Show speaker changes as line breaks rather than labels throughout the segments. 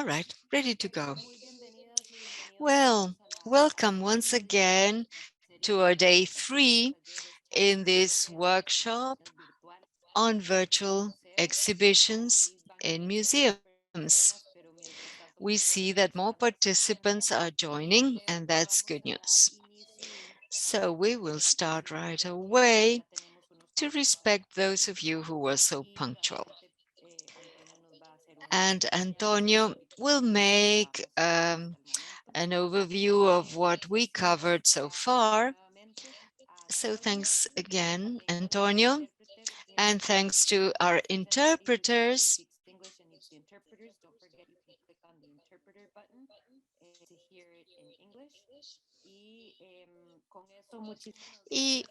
All right, ready to go. Well, welcome once again to our day 3 in this workshop on virtual exhibitions in museums. We see that more participants are joining, and that's good news. So we will start right away to respect those of you who were so punctual. And Antonio will make an overview of what we covered so far. So thanks again, Antonio, and thanks to our interpreters. Y-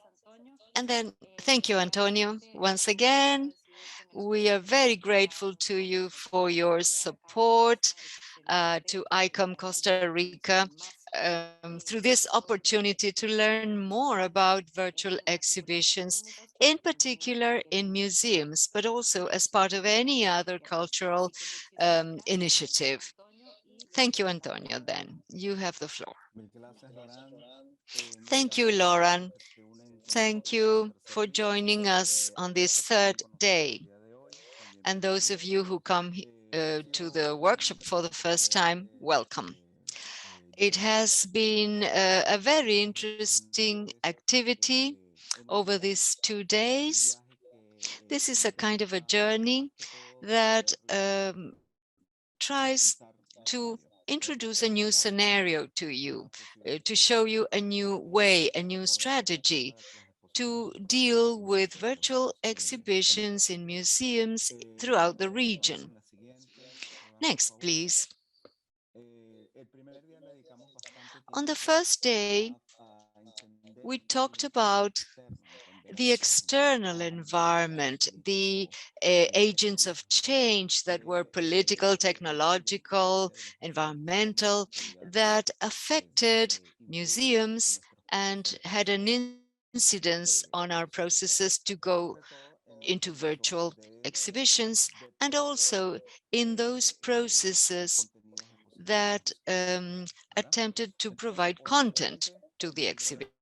And then thank you, Antonio, once again. We are very grateful to you for your support to ICOM Costa Rica through this opportunity to learn more about virtual exhibitions, in particular in museums, but also as part of any other cultural initiative. Thank you, Antonio, then. You have the floor. Thank you, Lauren. Thank you for joining us on this third day. And those of you who come to the workshop for the first time, welcome. It has been a very interesting activity over these 2 days. This is a kind of a journey that tries to introduce a new scenario to you, to show you a new way, a new strategy to deal with virtual exhibitions in museums throughout the region. Next, please. On the first day, we talked about the external environment, the agents of change that were political, technological, environmental, that affected museums and had an incidence on our processes to go into virtual exhibitions, and also in those processes that attempted to provide content to the exhibitions.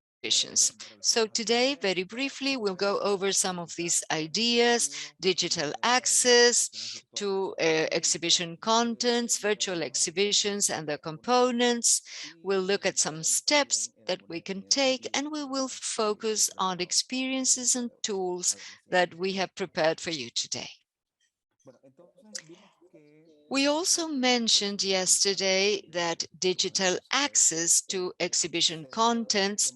So today, very briefly, we'll go over some of these ideas: digital access to exhibition contents, virtual exhibitions and their components. We'll look at some steps that we can take, and we will focus on experiences and tools that we have prepared for you today. We also mentioned yesterday that digital access to exhibition contents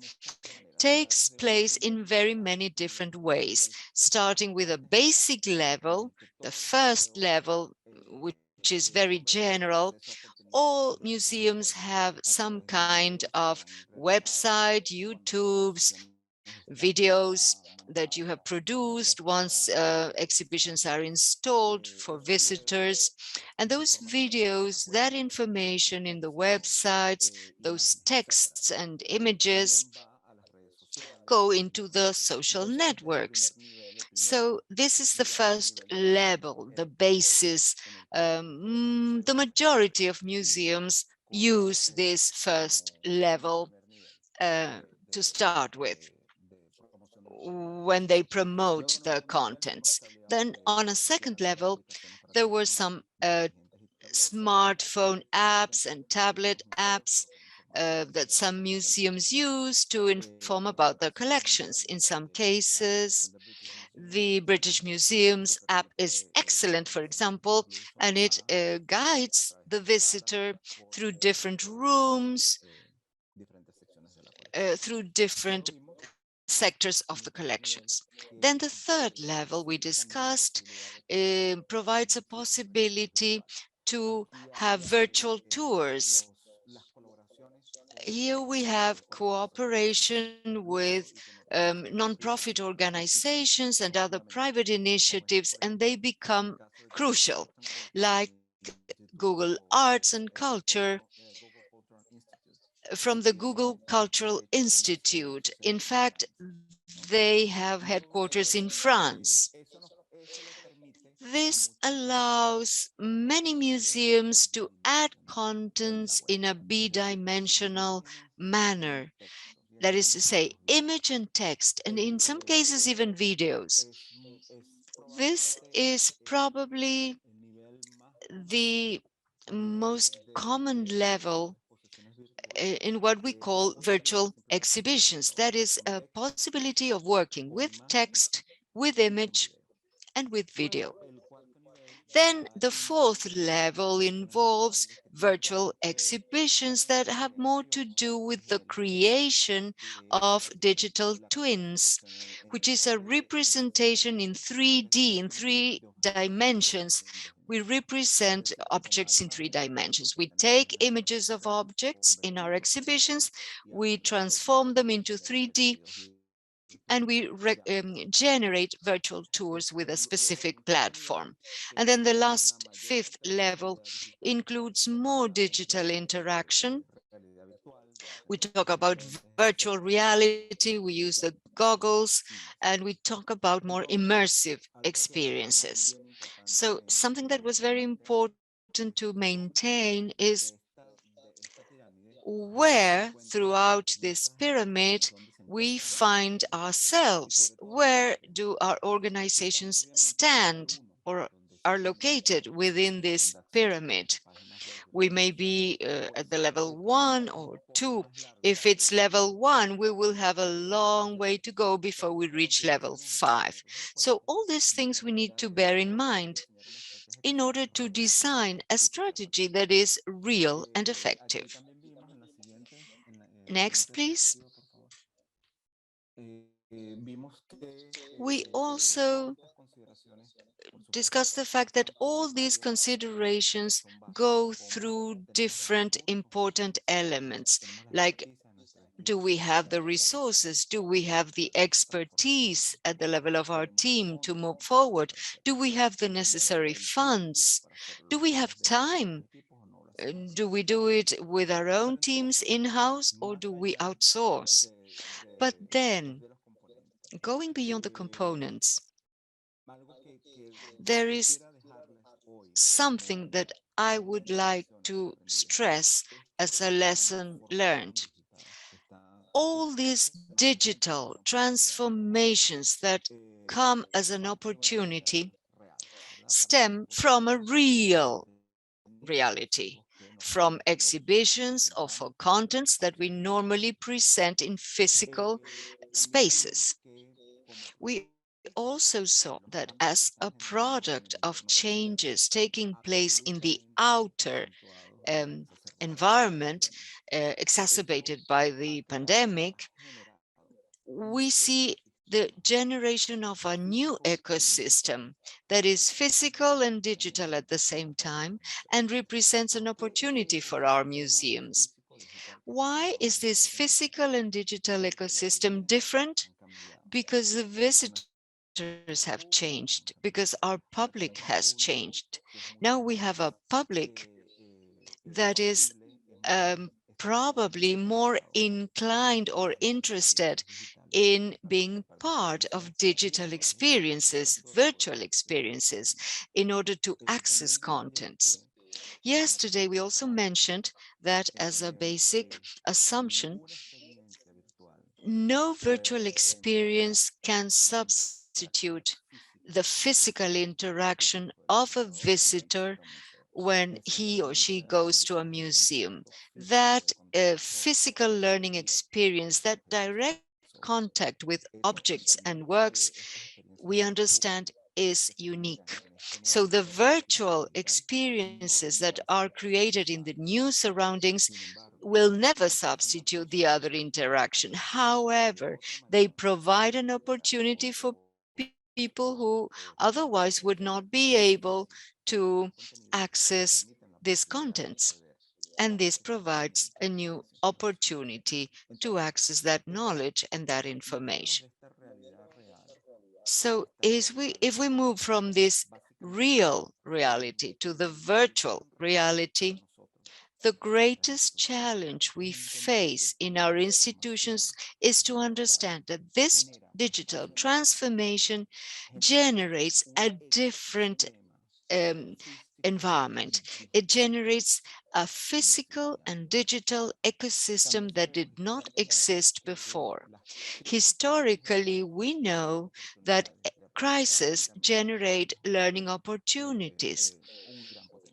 takes place in very many different ways, starting with a basic level, the first level, which is very general. All museums have some kind of website, YouTubes, videos that you have produced once exhibitions are installed for visitors. And those videos, that information in the websites, those texts and images go into the social networks. So this is the first level, the basis. The majority of museums use this first level to start with when they promote their contents. Then on a second level, there were some smartphone apps and tablet apps that some museums use to inform about their collections. In some cases, the British Museum's app is excellent, for example, and it guides the visitor through different rooms, through different sectors of the collections. Then the third level we discussed provides a possibility to have virtual tours. Here we have cooperation with non-profit organizations and other private initiatives, and they become crucial, like Google Arts and Culture from the Google Cultural Institute. In fact, they have headquarters in France. This allows many museums to add contents in a bidimensional manner. That is to say, image and text, and in some cases even videos. This is probably the most common level in what we call virtual exhibitions. That is a possibility of working with text, with image, and with video. Then the fourth level involves virtual exhibitions that have more to do with the creation of digital twins, which is a representation in 3D, in 3 dimensions. We represent objects in 3 dimensions. We take images of objects in our exhibitions, we transform them into 3D, and we generate virtual tours with a specific platform. And then the last fifth level includes more digital interaction. We talk about virtual reality, we use the goggles, and we talk about more immersive experiences. So something that was very important to maintain is where throughout this pyramid we find ourselves. Where do our organizations stand or are located within this pyramid? We may be at the level 1 or 2. If it's level 1, we will have a long way to go before we reach level 5. So all these things we need to bear in mind in order to design a strategy that is real and effective. Next, please. We also discuss the fact that all these considerations go through different important elements, like do we have the resources? Do we have the expertise at the level of our team to move forward? Do we have the necessary funds? Do we have time? Do we do it with our own teams in-house or do we outsource? But then, going beyond the components, there is something that I would like to stress as a lesson learned. All these digital transformations that come as an opportunity stem from a real reality, from exhibitions or for contents that we normally present in physical spaces. We also saw that as a product of changes taking place in the outer um, environment, exacerbated by the pandemic, we see the generation of a new ecosystem that is physical and digital at the same time and represents an opportunity for our museums. Why is this physical and digital ecosystem different? Because the visitors have changed, because our public has changed. Now we have a public that is probably more inclined or interested in being part of digital experiences, virtual experiences, in order to access contents. Yesterday, we also mentioned that as a basic assumption, no virtual experience can substitute the physical interaction of a visitor when he or she goes to a museum. That physical learning experience, that direct contact with objects and works, we understand is unique. So the virtual experiences that are created in the new surroundings will never substitute the other interaction. However, they provide an opportunity for people who otherwise would not be able to access these contents. And this provides a new opportunity to access that knowledge and that information. So if we move from this real reality to the virtual reality, The greatest challenge we face in our institutions is to understand that this digital transformation generates a different um, environment. It generates a physical and digital ecosystem that did not exist before. Historically, we know that crises generate learning opportunities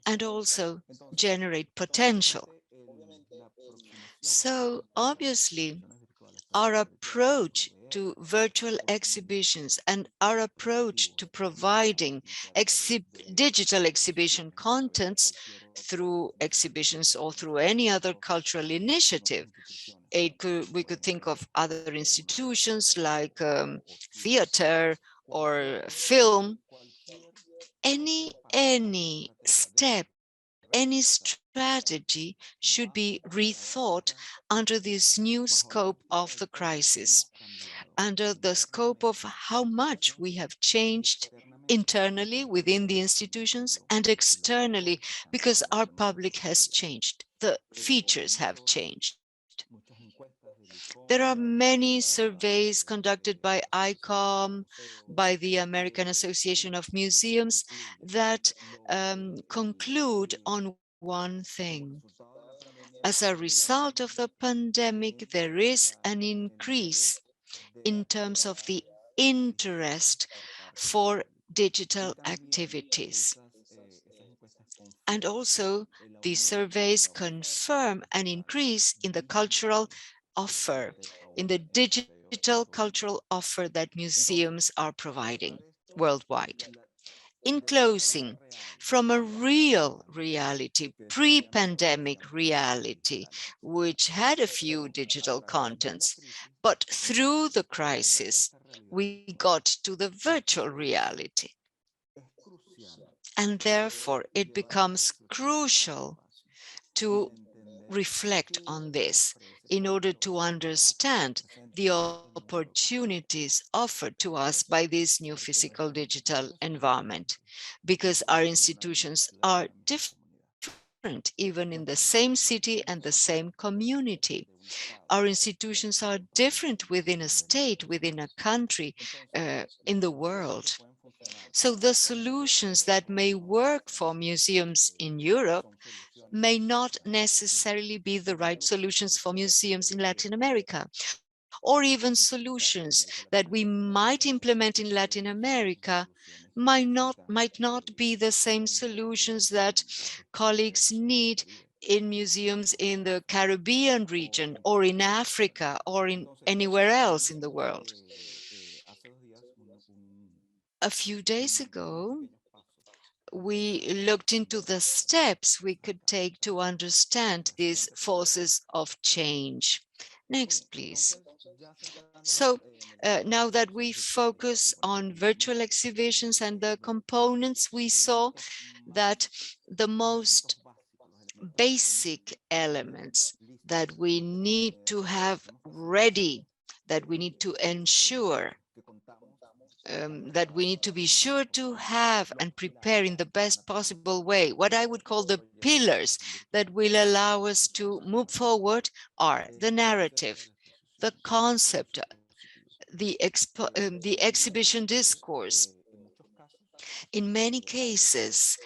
and also generate potential. So obviously, our approach to virtual exhibitions and our approach to providing digital exhibition contents through exhibitions or through any other cultural initiative. We could think of other institutions like theater or film. Any step, any strategy should be rethought under this new scope of the crisis, under the scope of how much we have changed internally within the institutions and externally, because our public has changed. The features have changed. There are many surveys conducted by ICOM, by the American Association of Museums, that conclude on one thing. As a result of the pandemic, there is an increase in terms of the interest for digital activities. And also, these surveys confirm an increase in the cultural offer, in the digital cultural offer that museums are providing worldwide. In closing, from a real reality, pre-pandemic reality, which had a few digital contents, but through the crisis, we got to the virtual reality. And therefore, it becomes crucial to reflect on this in order to understand the opportunities offered to us by this new physical digital environment, because our institutions are different even in the same city and the same community. Our institutions are different within a state, within a country, in the world. So the solutions that may work for museums in Europe may not necessarily be the right solutions for museums in Latin America, or even solutions that we might implement in Latin America might not be the same solutions that colleagues need in museums in the Caribbean region or in Africa or in anywhere else in the world. A few days ago, we looked into the steps we could take to understand these forces of change. Next, please. So now that we focus on virtual exhibitions and the components, we saw that the most basic elements that we need to have ready, that we need to ensure, that we need to be sure to have and prepare in the best possible way, what I would call the pillars that will allow us to move forward, are the narrative, the concept, the exhibition discourse. In many cases,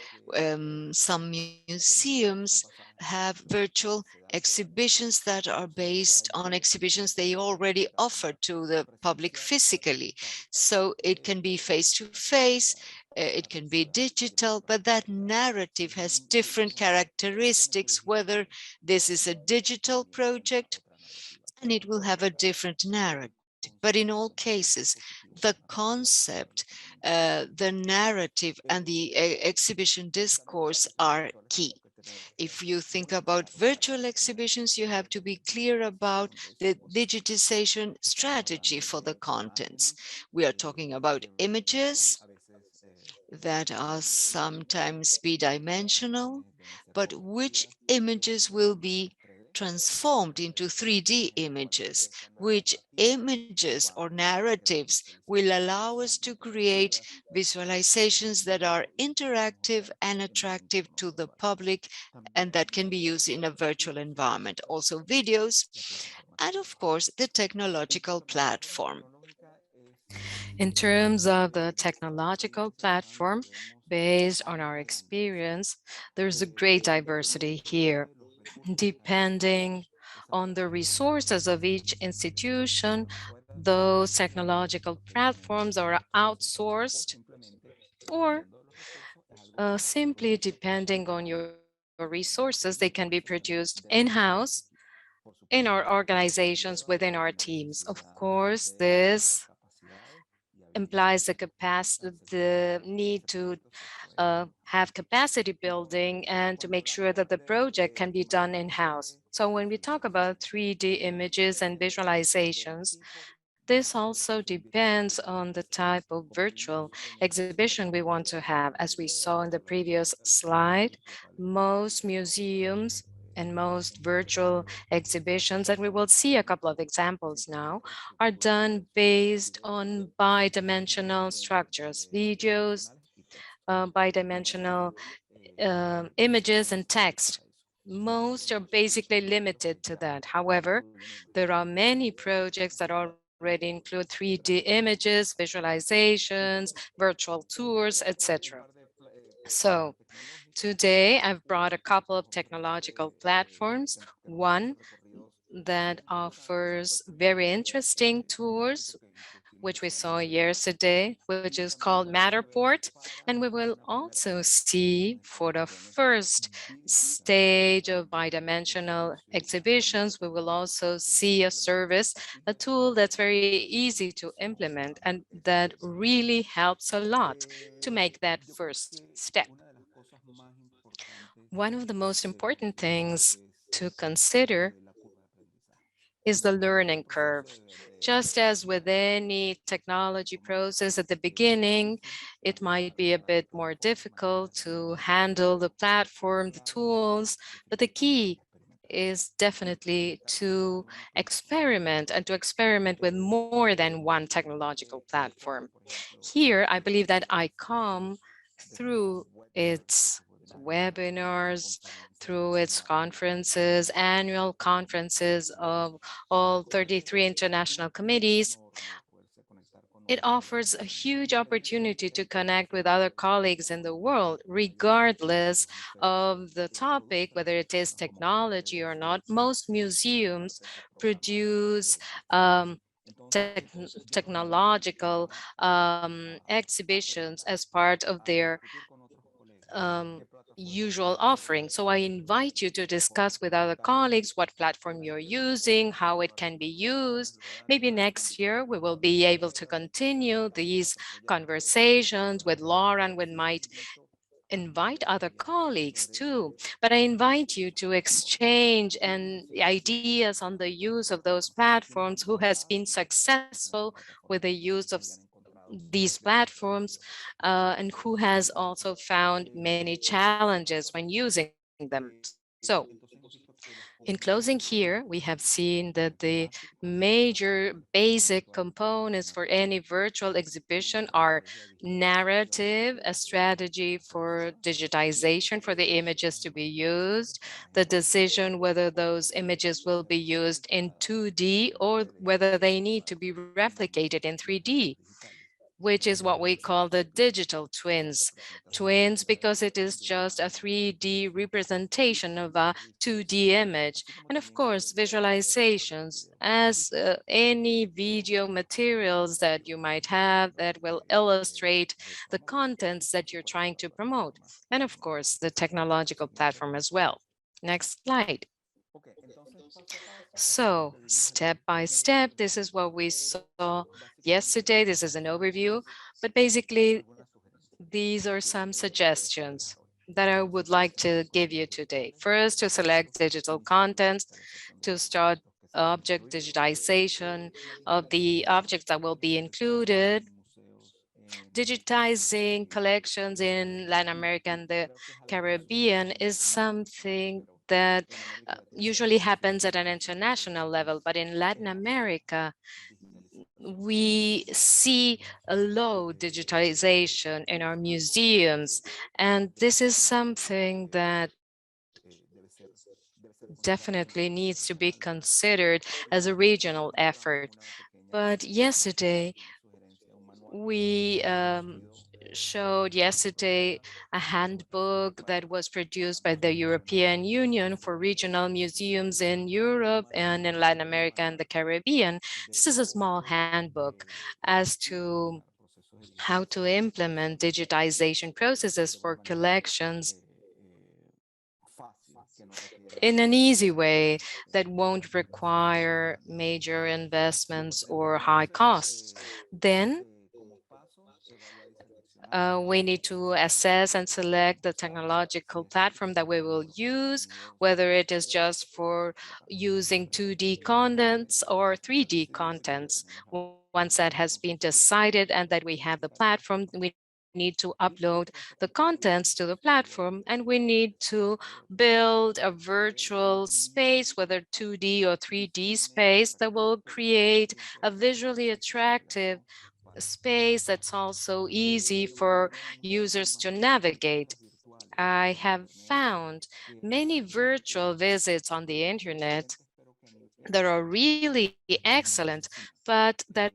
some museums have virtual exhibitions that are based on exhibitions they already offer to the public physically. So it can be face-to-face, it can be digital, but that narrative has different characteristics, whether this is a digital project, and it will have a different narrative. But in all cases, the concept, the narrative, and the exhibition discourse are key. If you think about virtual exhibitions, you have to be clear about the digitization strategy for the contents. We are talking about images that are sometimes bidimensional, but which images will be transformed into 3D images, which images or narratives will allow us to create visualizations that are interactive and attractive to the public and that can be used in a virtual environment. Also videos, and of course, the technological platform.
In terms of the technological platform, based on our experience, there's a great diversity here. Depending on the resources of each institution, those technological platforms are outsourced or simply depending on your resources, they can be produced in-house in our organizations within our teams. Of course, this implies the need to have capacity building and to make sure that the project can be done in-house. So when we talk about 3D images and visualizations, this also depends on the type of virtual exhibition we want to have. As we saw in the previous slide, most museums and most virtual exhibitions, and we will see a couple of examples now, are done based on bidimensional structures, videos, bidimensional images and text. Most are basically limited to that. However, there are many projects that already include 3D images, visualizations, virtual tours, etc. So today I've brought a couple of technological platforms. One that offers very interesting tours, which we saw yesterday, which is called Matterport. And we will also see for the first stage of bidimensional exhibitions, we will also see a service, a tool that's very easy to implement and that really helps a lot to make that first step. One of the most important things to consider is the learning curve. Just as with any technology process at the beginning, it might be a bit more difficult to handle the platform, the tools, but the key is definitely to experiment and to experiment with more than one technological platform. Here, I believe that ICOM, through its webinars, through its conferences, annual conferences of all 33 international committees, it offers a huge opportunity to connect with other colleagues in the world, regardless of the topic, whether it is technology or not. Most museums produce technological exhibitions as part of their um, usual offering. So I invite you to discuss with other colleagues what platform you're using, how it can be used. Maybe next year we will be able to continue these conversations with Laura and we might invite other colleagues too. But I invite you to exchange and ideas on the use of those platforms, who has been successful with the use of these platforms and who has also found many challenges when using them. So in closing here, we have seen that the major basic components for any virtual exhibition are narrative, a strategy for digitization for the images to be used, the decision whether those images will be used in 2D or whether they need to be replicated in 3D, which is what we call the digital twins. Twins because it is just a 3D representation of a 2D image. And of course, visualizations as any video materials that you might have that will illustrate the contents that you're trying to promote. And of course, the technological platform as well. Next slide. So step by step, this is what we saw yesterday. This is an overview, but basically these are some suggestions that I would like to give you today. First, to select digital content, to start object digitization of the objects that will be included, digitizing collections in Latin America and the Caribbean is something that usually happens at an international level, but in Latin America, we see a low digitalization in our museums, and this is something that definitely needs to be considered as a regional effort. But yesterday, we showed yesterday a handbook that was produced by the European Union for regional museums in Europe and in Latin America and the Caribbean. This is a small handbook as to how to implement digitization processes for collections in an easy way that won't require major investments or high costs. Then we need to assess and select the technological platform that we will use, whether it is just for using 2D contents or 3D contents. Once that has been decided and that we have the platform, we need to upload the contents to the platform, and we need to build a virtual space, whether 2D or 3D space, that will create a visually attractive space that's also easy for users to navigate. I have found many virtual visits on the internet that are really excellent, but that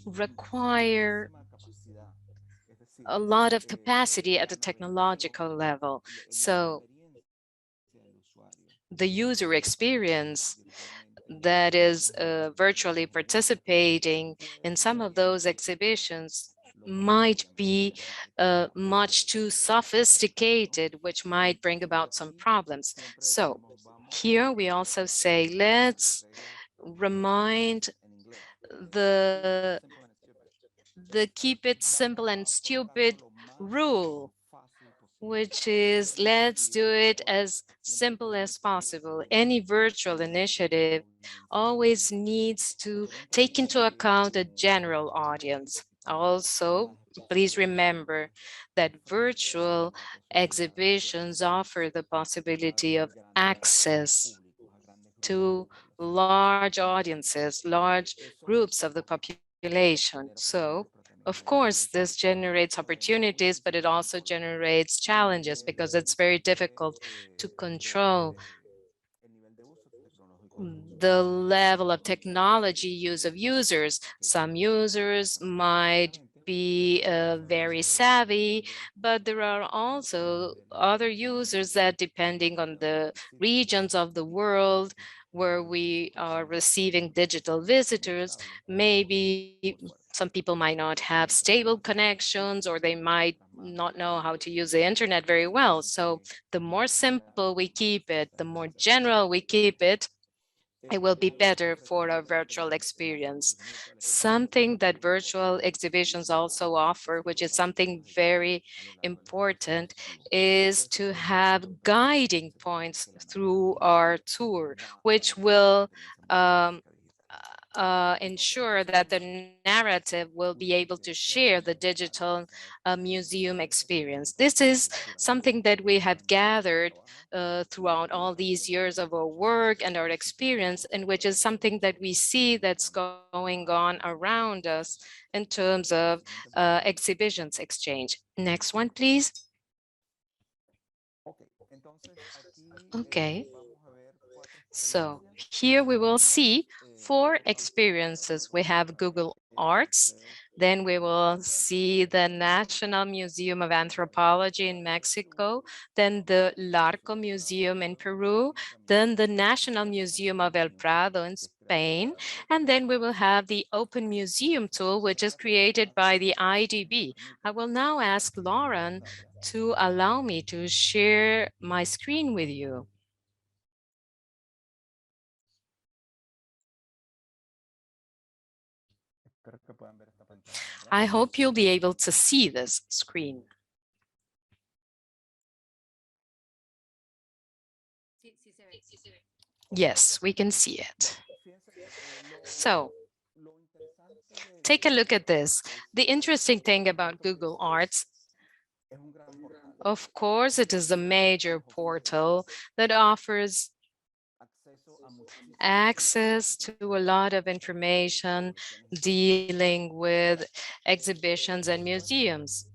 require a lot of capacity at the technological level. So the user experience that is virtually participating in some of those exhibitions might be much too sophisticated, which might bring about some problems. So here we also say, let's remind the keep it simple and stupid rule, which is let's do it as simple as possible. Any virtual initiative always needs to take into account a general audience. Also, please remember that virtual exhibitions offer the possibility of access to large audiences, large groups of the population. So, of course, this generates opportunities, but it also generates challenges because it's very difficult to control the level of technology use of users. Some users might be very savvy, but there are also other users that, depending on the regions of the world where we are receiving digital visitors, maybe some people might not have stable connections, or they might not know how to use the internet very well. So the more simple we keep it, the more general we keep it will be better for a virtual experience. Something that virtual exhibitions also offer, which is something very important, is to have guiding points through our tour, which will um, ensure that the narrative will be able to share the digital museum experience. This is something that we have gathered throughout all these years of our work and our experience, and which is something that we see that's going on around us in terms of exhibitions exchange. Next one, please. Okay. So here we will see 4 experiences. We have Google Arts, then we will see the National Museum of Anthropology in Mexico, then the Larco Museum in Peru, then the National Museum of El Prado in Spain, and then we will have the Open Museum tool, which is created by the IDB. I will now ask Lauren to allow me to share my screen with you. I hope you'll be able to see this screen. Yes, we can see it. So take a look at this. The interesting thing about Google Arts, Of course, it is a major portal that offers access to a lot of information dealing with exhibitions and museums.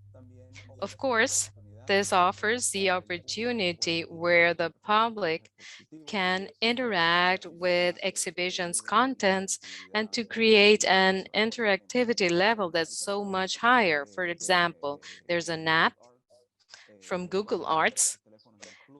Of course, this offers the opportunity where the public can interact with exhibitions contents and to create an interactivity level that's so much higher. For example, there's an app from Google Arts.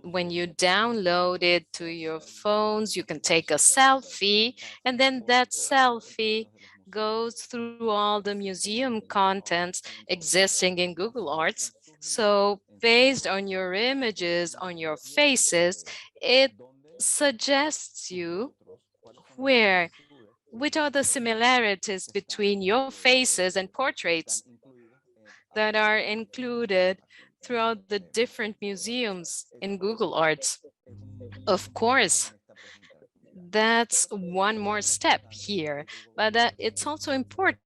When you download it to your phones, you can take a selfie, and then that selfie goes through all the museum contents existing in Google Arts. So based on your images, on your faces, it suggests you where, which are the similarities between your faces and portraits that are included throughout the different museums in Google Arts. Of course, that's one more step here, but it's also important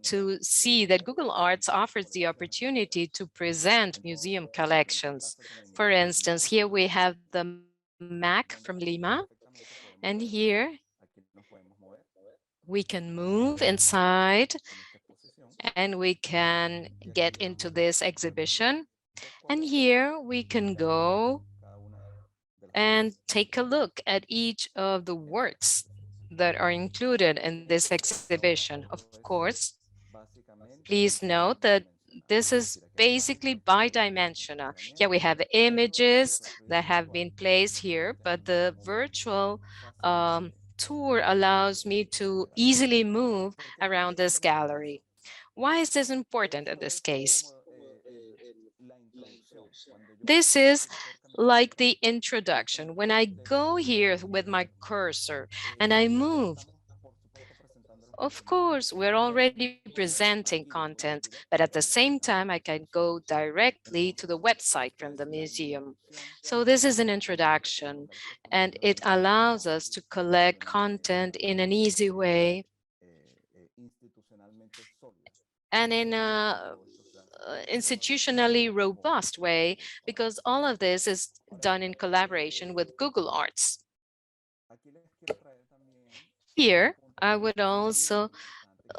to see that Google Arts offers the opportunity to present museum collections. For instance, here we have the Mac from Lima, and here we can move inside and we can get into this exhibition. And here we can go and take a look at each of the works that are included in this exhibition. Of course, please note that this is basically bidimensional. Here we have images that have been placed here, but the virtual tour allows me to easily move around this gallery. Why is this important in this case? This is like the introduction. When I go here with my cursor and I move, of course, we're already presenting content, but at the same time, I can go directly to the website from the museum. So this is an introduction, and it allows us to collect content in an easy way and in a institutionally robust way, because all of this is done in collaboration with Google Arts. Here, I would also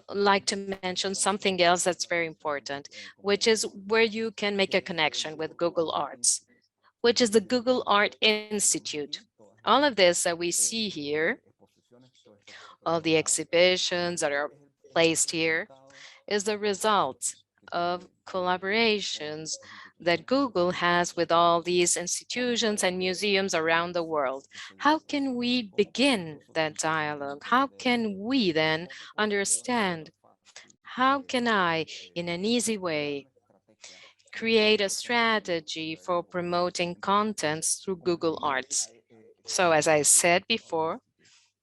like to mention something else that's very important, which is where you can make a connection with Google Arts, which is the Google Art Institute. All of this that we see here, all the exhibitions that are placed here, is the result of collaborations that Google has with all these institutions and museums around the world. How can we begin that dialogue? How can we then understand? How can I, in an easy way, create a strategy for promoting contents through Google Arts? So as I said before,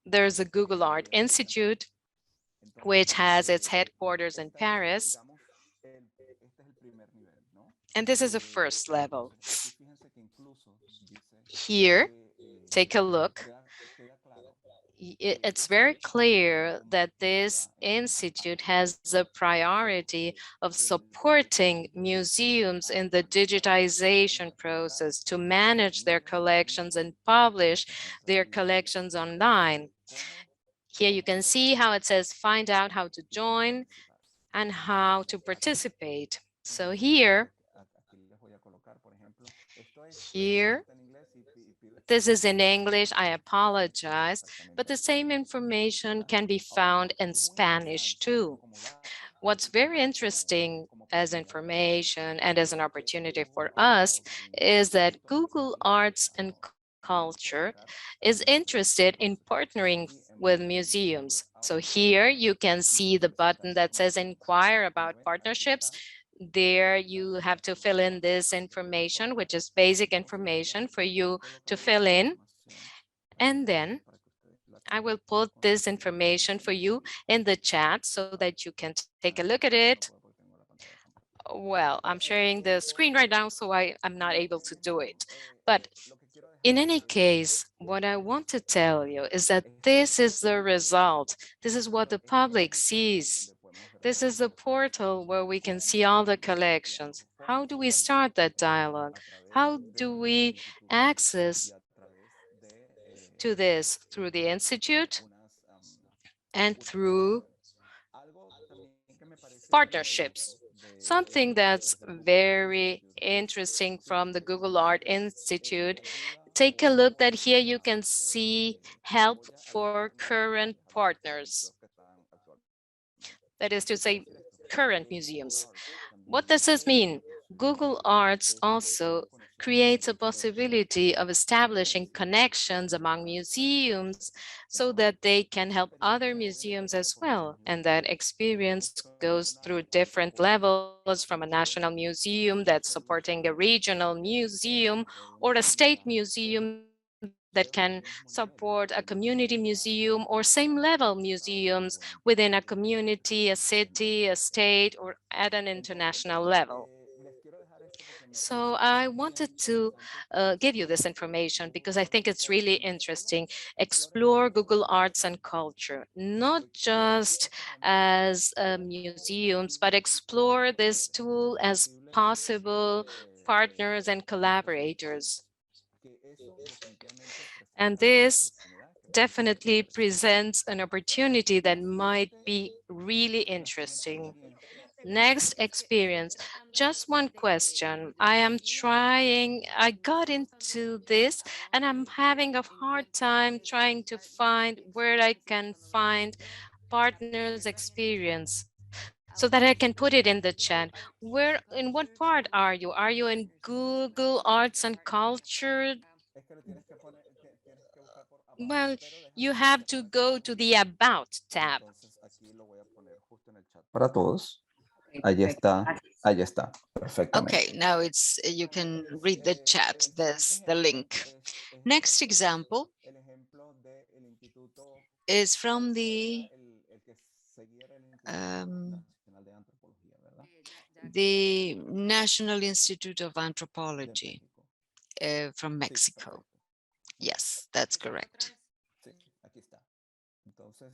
there's a Google Art Institute, which has its headquarters in Paris. And this is a first level. Here, take a look. It's very clear that this institute has the priority of supporting museums in the digitization process to manage their collections and publish their collections online. Here you can see how it says find out how to join and how to participate. So here, this is in English, I apologize, but the same information can be found in Spanish too. What's very interesting as information and as an opportunity for us is that Google Arts and Culture is interested in partnering with museums. So here you can see the button that says inquire about partnerships. There you have to fill in this information, which is basic information for you to fill in. And then I will put this information for you in the chat so that you can take a look at it. Well, I'm sharing the screen right now, so I'm not able to do it. But in any case, what I want to tell you is that this is the result. This is what the public sees. This is the portal where we can see all the collections. How do we start that dialogue? How do we access to this? Through the Institute and through partnerships. Something that's very interesting from the Google Art Institute. Take a look that here you can see help for current partners. That is to say, current museums. What does this mean? Google Arts also creates a possibility of establishing connections among museums so that they can help other museums as well. And that experience goes through different levels from a national museum that's supporting a regional museum or a state museum that can support a community museum or same level museums within a community, a city, a state, or at an international level. So I wanted to give you this information because I think it's really interesting. Explore Google Arts and Culture, not just as museums, but explore this tool as possible partners and collaborators. And this definitely presents an opportunity that might be really interesting. Next experience, just one question. I got into this and I'm having a hard time trying to find where I can find partners experience so that I can put it in the chat. In what part are you? Are you in Google Arts and Culture? Well, you have to go to the About tab.
Para todos. Ahí está, ahí está, perfectamente.
Okay, now it's you can read the chat. There's the link. Next example is from um, the National Institute of Anthropology from Mexico. Yes, that's correct.
Sí, aquí está. Entonces,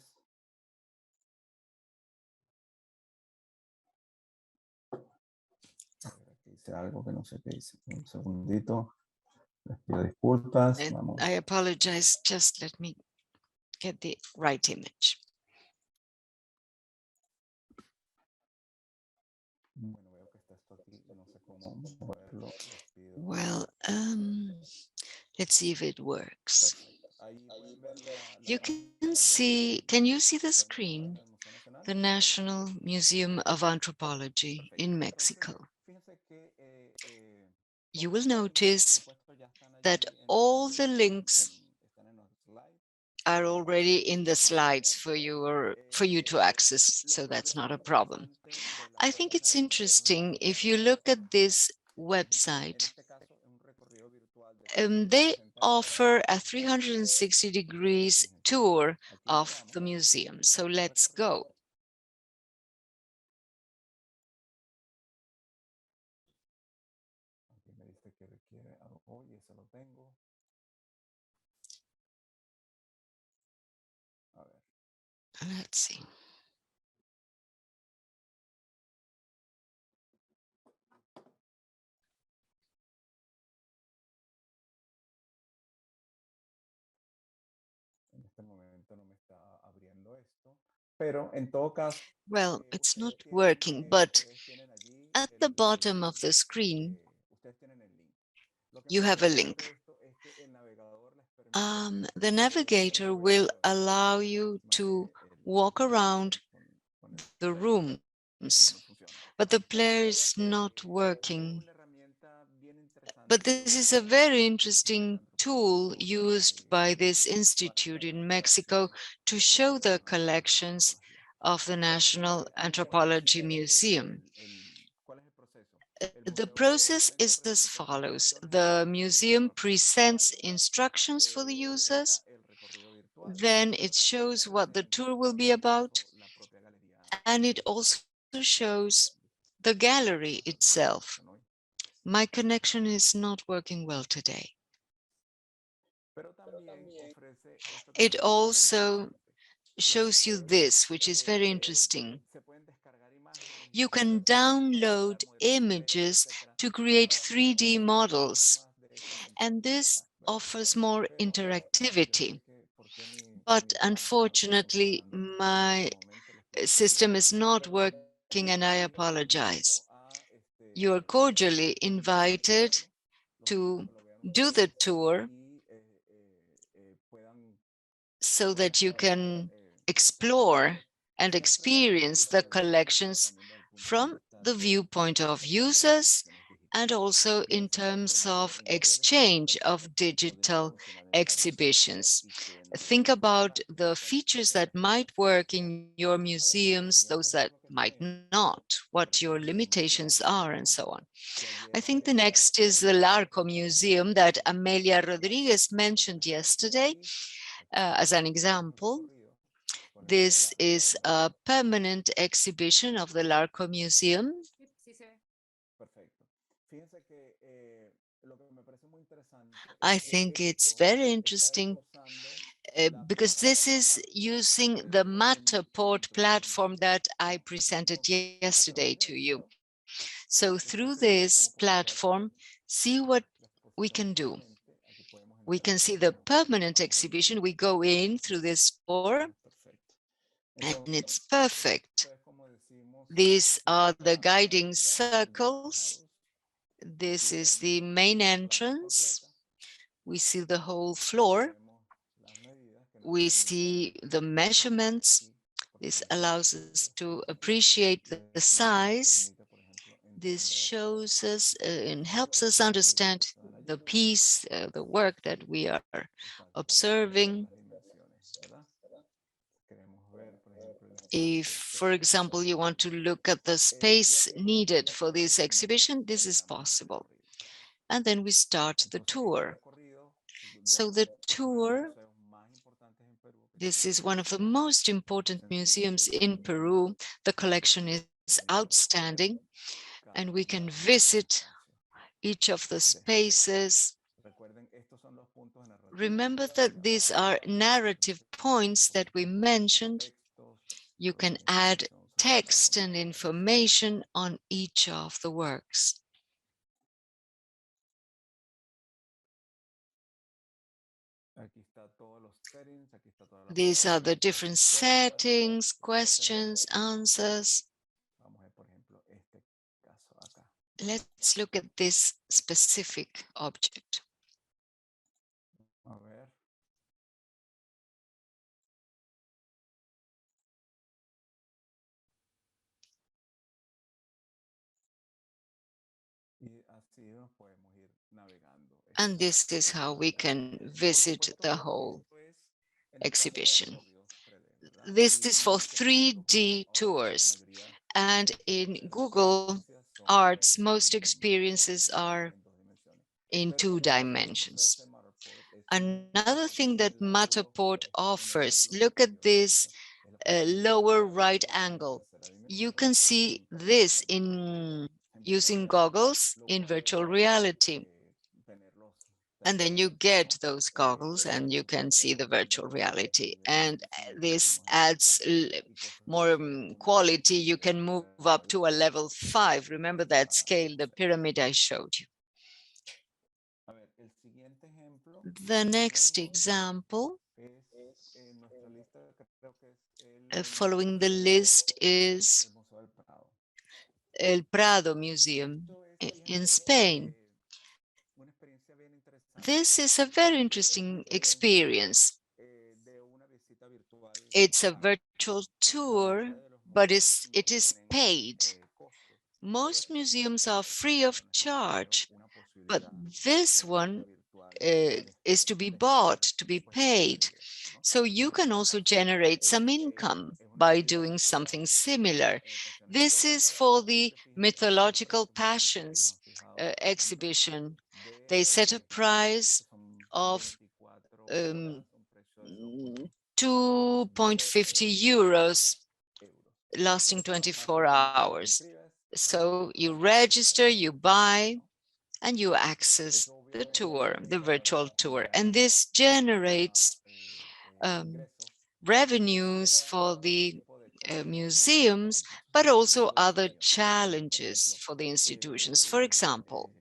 a ver, aquí dice algo que no sé qué dice. Un segundito. Les pido disculpas. Vamos.
I apologize. Just let me get the right image.
Bueno, veo que está esto aquí. No sé cómo moverlo. Les pido.
Well, let's see if it works.
Ahí pueden ver la
You can you see the screen? The National Museum of Anthropology in Mexico. You will notice that all the links are already in the slides for you to access, so that's not a problem. I think it's interesting if you look at this website. They offer a 360 degrees tour of the museum. So let's go. Let's see. Well, it's not working, but at the bottom of the screen, you have a link. The navigator will allow you to walk around the rooms, but the player is not working. But this is a very interesting tool used by this institute in Mexico to show the collections of the National Anthropology Museum. The process is as follows. The museum presents instructions for the users, then it shows what the tour will be about, and it also shows the gallery itself. My connection is not working well today. It also shows you this, which is very interesting. You can download images to create 3D models, and this offers more interactivity. But unfortunately, my system is not working and I apologize. You are cordially invited to do the tour so that you can explore and experience the collections from the viewpoint of users and also in terms of exchange of digital exhibitions. Think about the features that might work in your museums, those that might not, what your limitations are, and so on. I think the next is the Larco Museum that Amelia Rodríguez mentioned yesterday. As an example, this is a permanent exhibition of the Larco Museum. I think it's very interesting because this is using the Mataport platform that I presented yesterday to you. So through this platform, see what we can do. We can see the permanent exhibition. We go in through this door and it's perfect. These are the guiding circles. This is the main entrance. We see the whole floor. We see the measurements. This allows us to appreciate the size. This shows us and helps us understand the piece, the work that we are observing. If, for example, you want to look at the space needed for this exhibition, this is possible. And then we start the tour. So the tour, this is one of the most important museums in Peru. The collection is outstanding, and we can visit each of the spaces. Remember that these are narrative points that we mentioned. You can add text and information on each of the works. These are the different settings, questions, answers. Let's look at this specific object. And this is how we can visit the whole exhibition. This is for 3D tours. And in Google Arts, most experiences are in 2 dimensions. Another thing that Mataport offers, look at this lower right angle. You can see this in using goggles in virtual reality. And then you get those goggles and you can see the virtual reality. And this adds more quality. You can move up to a level 5. Remember that scale, the pyramid I showed you. The next example, following the list, is El Prado Museum in Spain. This is a very interesting experience. It's a virtual tour, but it is paid. Most museums are free of charge, but this one is to be bought, to be paid. So you can also generate some income by doing something similar. This is for the Mythological Passions exhibition. They set a price of 2.50 euros, lasting 24 hours. So you register, you buy, and you access the tour, the virtual tour. And this generates revenues for the museums, but also other challenges for the institutions. For example,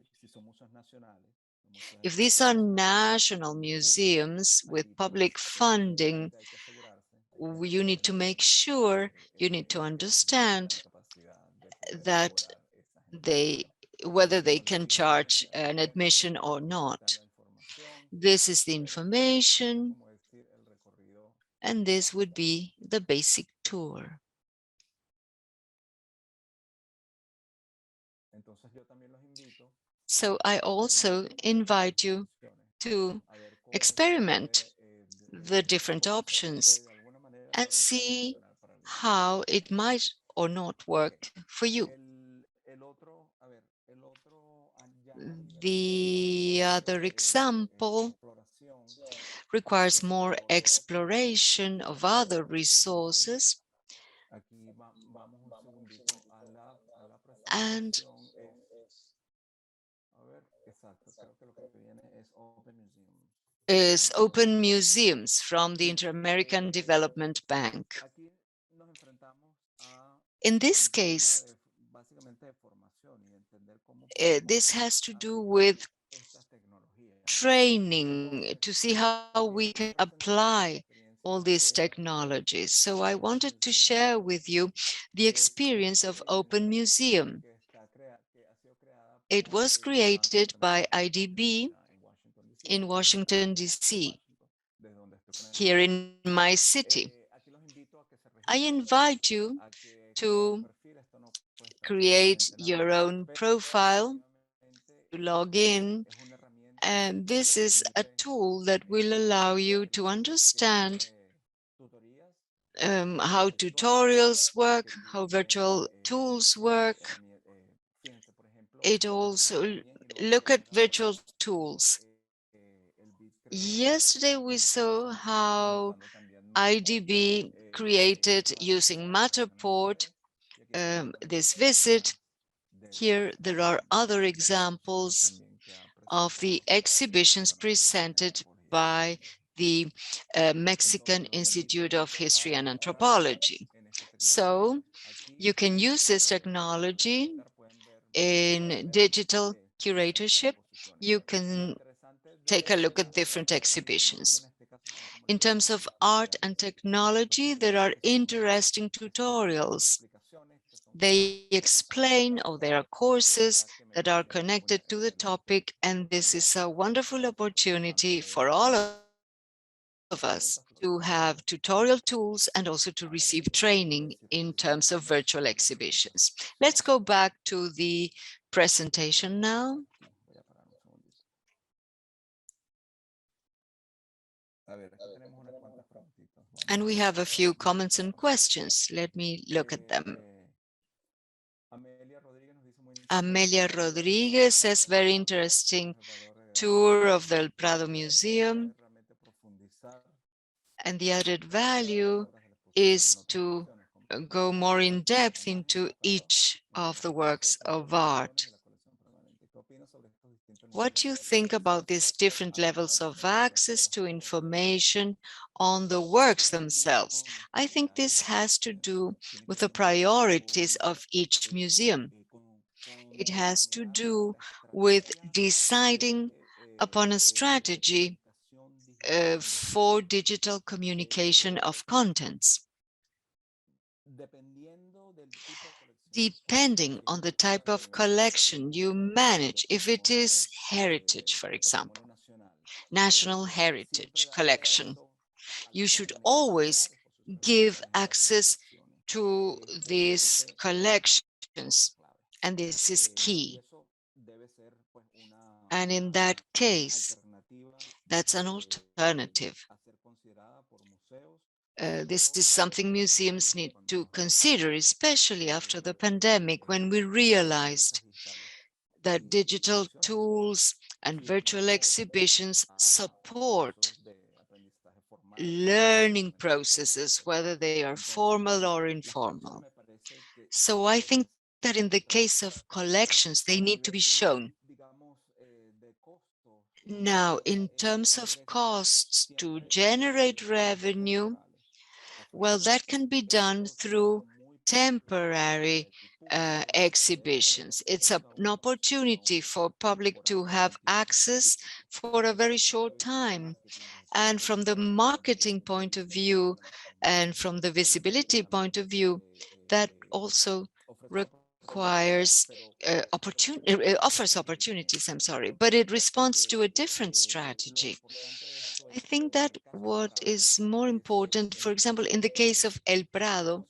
if these are national museums with public funding, you need to make sure, you need to understand that whether they can charge an admission or not. This is the information, and this would be the basic tour. So I also invite you to experiment the different options and see how it might or not work for you. The other example requires more exploration of other resources, and is open museums from the Inter-American Development Bank. In this case, this has to do with training to see how we can apply all these technologies. So I wanted to share with you the experience of Open Museum. It was created by IDB in Washington, D.C., here in my city. I invite you to create your own profile, to log in, and this is a tool that will allow you to understand how tutorials work, how virtual tools work. It also look at virtual tools. Yesterday we saw how IDB created using Matterport this visit. Here there are other examples of the exhibitions presented by the Mexican Institute of History and Anthropology. So you can use this technology in digital curatorship. You can take a look at different exhibitions. In terms of art and technology, there are interesting tutorials. They explain, or there are courses that are connected to the topic, and this is a wonderful opportunity for all of us to have tutorial tools and also to receive training in terms of virtual exhibitions. Let's go back to the presentation now. And we have a few comments and questions. Let me look at them. Amelia Rodríguez says, very interesting tour of the El Prado Museum. And the added value is to go more in depth into each of the works of art. What do you think about these different levels of access to information on the works themselves? I think this has to do with the priorities of each museum. It has to do with deciding upon a strategy for digital communication of contents. Depending on the type of collection you manage, if it is heritage, for example, national heritage collection, you should always give access to these collections, and this is key. And in that case, that's an alternative. This is something museums need to consider, especially after the pandemic, when we realized that digital tools and virtual exhibitions support learning processes, whether they are formal or informal. So I think that in the case of collections, they need to be shown. Now, in terms of costs to generate revenue, Well, that can be done through temporary exhibitions. It's an opportunity for public to have access for a very short time. And from the marketing point of view and from the visibility point of view, that also requires offers opportunities, I'm sorry, but it responds to a different strategy. I think that what is more important, for example, in the case of El Prado,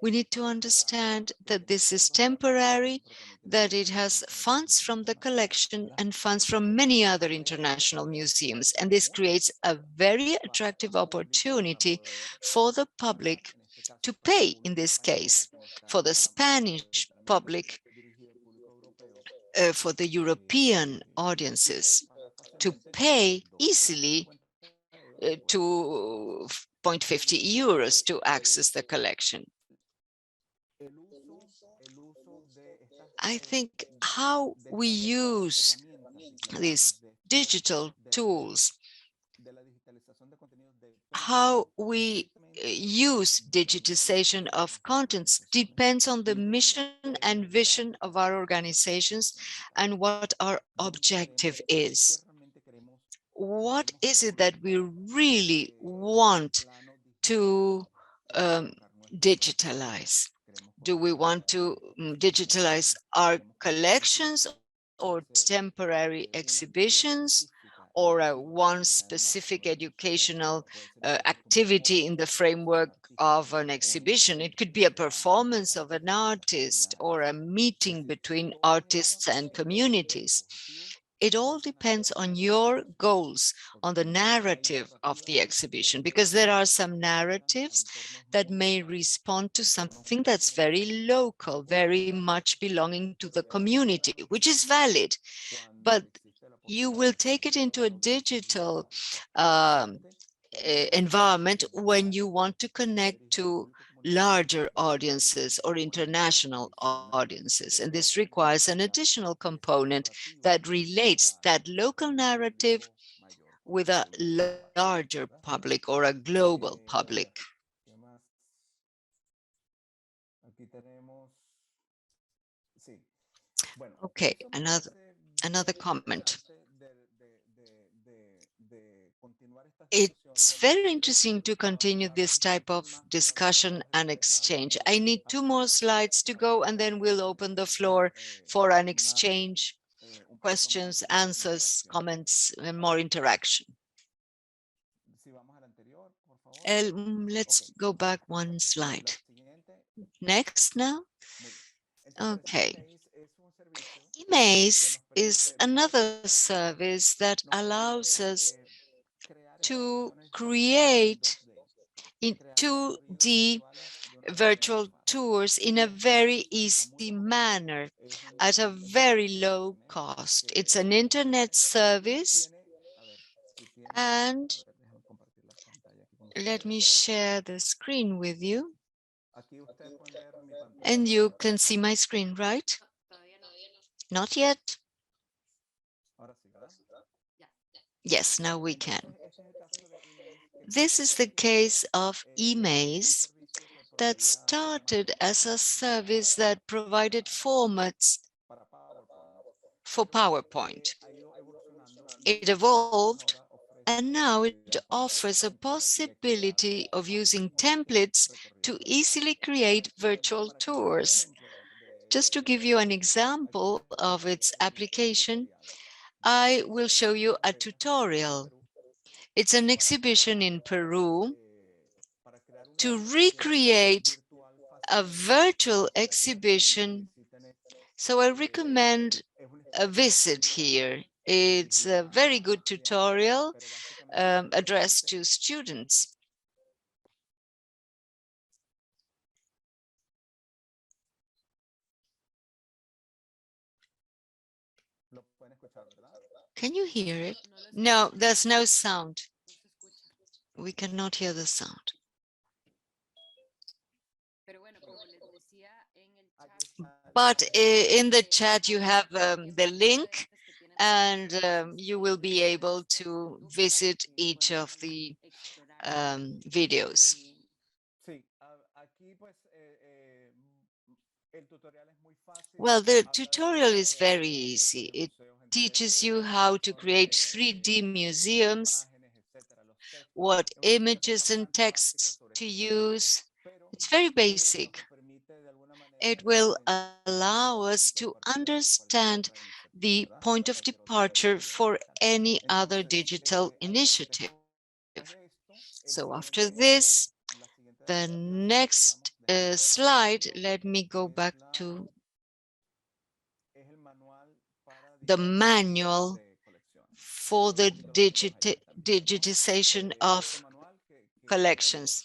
we need to understand that this is temporary, that it has funds from the collection and funds from many other international museums. And this creates a very attractive opportunity for the public to pay, in this case, for the Spanish public, for the European audiences, to pay easily to 0.50 euros to access the collection. I think how we use these digital tools, how we use digitization of contents depends on the mission and vision of our organizations and what our objective is. What is it that we really want to digitalize? Do we want to digitalize our collections or temporary exhibitions or one specific educational activity in the framework of an exhibition? It could be a performance of an artist or a meeting between artists and communities. It all depends on your goals, on the narrative of the exhibition, because there are some narratives that may respond to something that's very local, very much belonging to the community, which is valid. But you will take it into a digital environment when you want to connect to larger audiences or international audiences. And this requires an additional component that relates that local narrative with a larger public or a global public. Okay, another comment. It's very interesting to continue this type of discussion and exchange. I need 2 more slides to go, and then we'll open the floor for an exchange, questions, answers, comments, and more interaction. Let's go back 1 slide. Next now. Okay. Emaze is another service that allows us to create in 2D virtual tours in a very easy manner at a very low cost. It's an internet service, and let me share the screen with you. And you can see my screen, right? Not yet. Yes, now we can. This is the case of Emaze that started as a service that provided formats for PowerPoint. It evolved, and now it offers a possibility of using templates to easily create virtual tours. Just to give you an example of its application, I will show you a tutorial. It's an exhibition in Peru to recreate a virtual exhibition. So I recommend a visit here. It's a very good tutorial addressed to students. Can you hear it? No, there's no sound. We cannot hear the sound. But in the chat, you have the link, and you will be able to visit each of the videos. Well, the tutorial is very easy. It teaches you how to create 3D museums, what images and texts to use. It's very basic. It will allow us to understand the point of departure for any other digital initiative. So after this, the next slide, let me go back to the manual for the digitization of collections.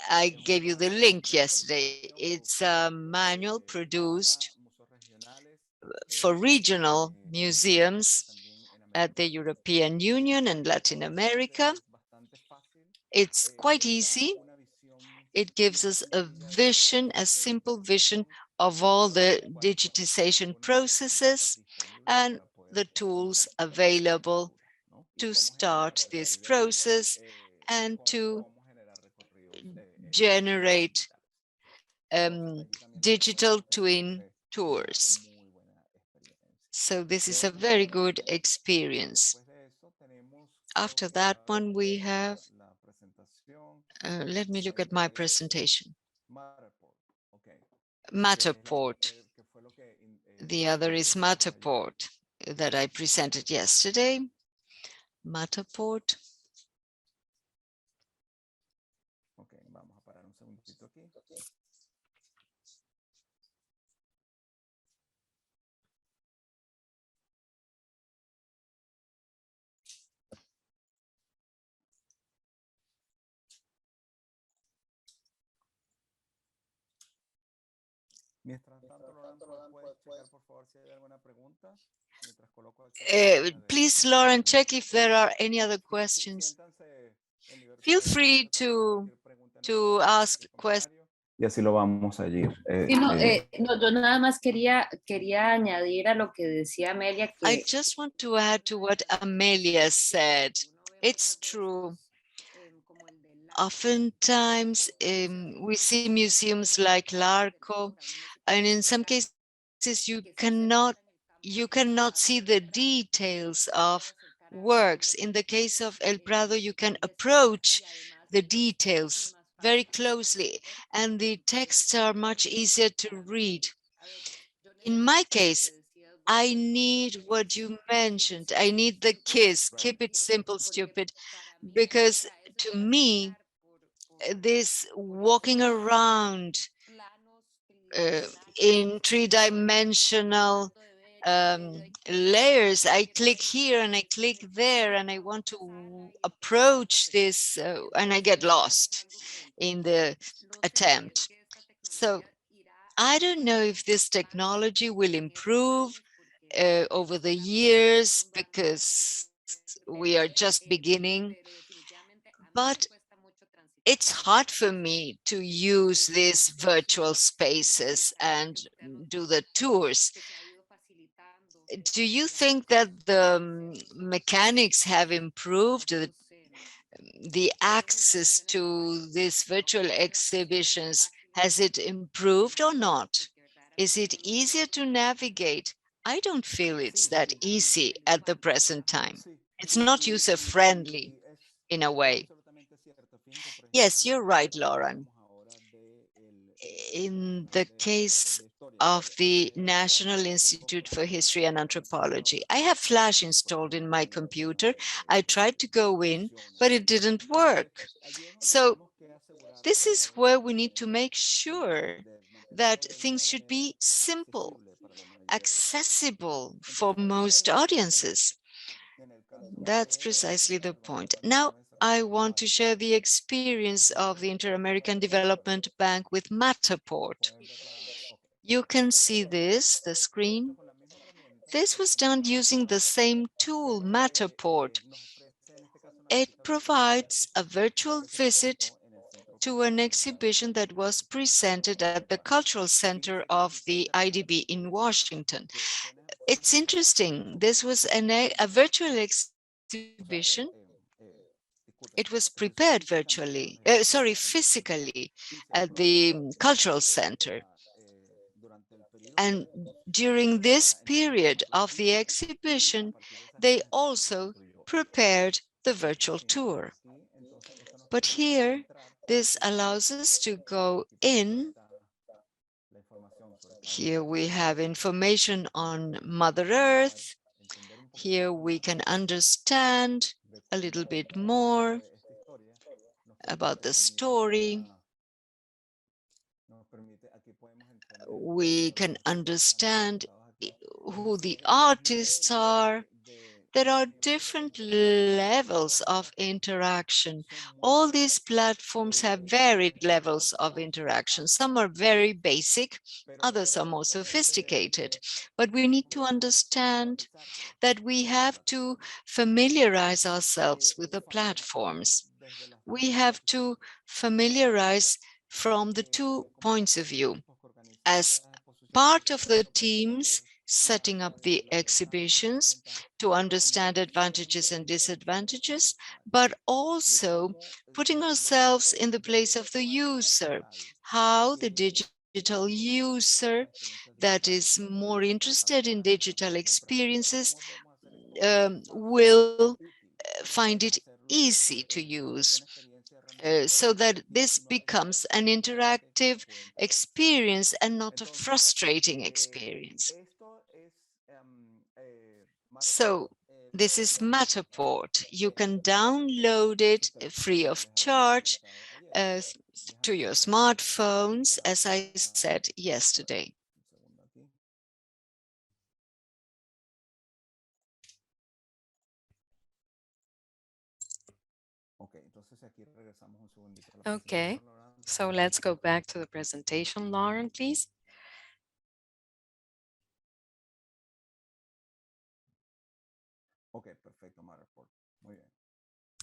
I gave you the link yesterday. It's a manual produced for regional museums at the European Union and Latin America. It's quite easy. It gives us a vision, a simple vision of all the digitization processes and the tools available to start this process and to generate digital twin tours. So this is a very good experience. After that one, we have, let me look at my presentation. Mataport. The other is Mataport that I presented yesterday. Mataport. Please, Lauren, check if there are any other questions. Feel free to ask questions.
Y así lo vamos a ir.
Sí, no, yo nada más quería añadir a lo que decía Amelia que
I just want to add to what Amelia said. It's true. Oftentimes, we see museums like Larco, and in some cases you cannot see the details of works. In the case of El Prado, you can approach the details very closely, and the texts are much easier to read. In my case, I need what you mentioned. I need the KISS, keep it simple, stupid, because to me, this walking around in three-dimensional layers, I click here and I click there and I want to approach this and I get lost in the attempt. So I don't know if this technology will improve over the years because we are just beginning, but it's hard for me to use these virtual spaces and do the tours. Do you think that the mechanics have improved, the access to these virtual exhibitions, has it improved or not? Is it easier to navigate? I don't feel it's that easy at the present time. It's not user-friendly in a way. Yes, you're right, Lauren. In the case of the National Institute for History and Anthropology, I have Flash installed in my computer. I tried to go in, but it didn't work. So this is where we need to make sure that things should be simple, accessible for most audiences. That's precisely the point. Now, I want to share the experience of the Inter-American Development Bank with Mataport. You can see this, the screen. This was done using the same tool, Mataport. It provides a virtual visit to an exhibition that was presented at the Cultural Center of the IDB in Washington. It's interesting. This was a virtual exhibition It was prepared virtually, physically at the cultural center. And during this period of the exhibition, they also prepared the virtual tour. But here, this allows us to go in. Here we have information on Mother Earth. Here we can understand a little bit more about the story. We can understand who the artists are. There are different levels of interaction. All these platforms have varied levels of interaction. Some are very basic, others are more sophisticated. But we need to understand that we have to familiarize ourselves with the platforms. We have to familiarize from the 2 points of view. As part of the teams setting up the exhibitions to understand advantages and disadvantages, but also putting ourselves in the place of the user, how the digital user that is more interested in digital experiences will find it easy to use. So that this becomes an interactive experience and not a frustrating experience. So this is Mataport. You can download it free of charge uh, to your smartphones, as I said yesterday.
Okay, so let's go back to the presentation, Lauren, please.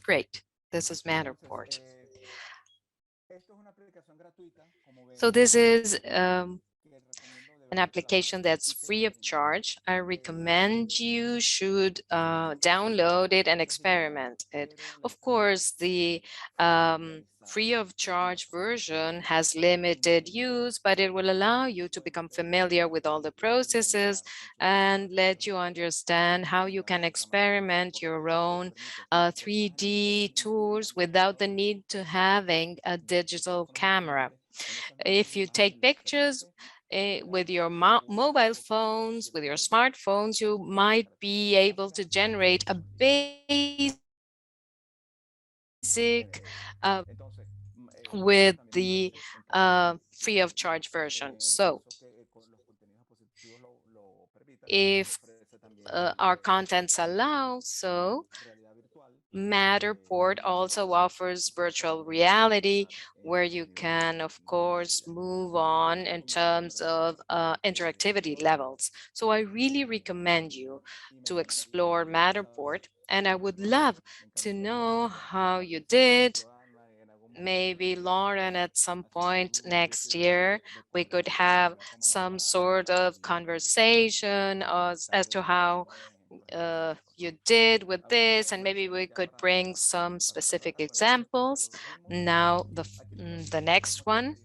Great, this is Matterport. So this is an application that's free of charge. I recommend you should download it and experiment it. Of course, the free of charge version has limited use, but it will allow you to become familiar with all the processes and let you understand how you can experiment your own 3D tours without the need to having a digital camera. If you take pictures with your mobile phones, with your smartphones, you might be able to generate a basic with the free of charge version. So if our contents allow, so Matterport also offers virtual reality where you can, of course, move on in terms of interactivity levels. So I really recommend you to explore Matterport, and I would love to know how you did. Maybe Lauren, at some point next year, we could have some sort of conversation as to how you did with this, and maybe we could bring some specific examples. Now, the next one.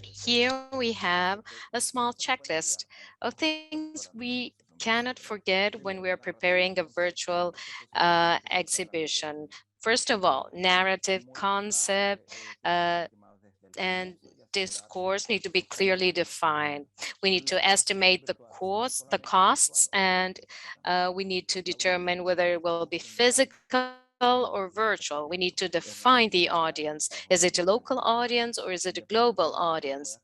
Here we have a small checklist of things we cannot forget when we are preparing a virtual exhibition. First of all, narrative concept, and discourse need to be clearly defined. We need to estimate the costs, and we need to determine whether it will be physical or virtual. We need to define the audience. Is it a local audience or is it a global audience?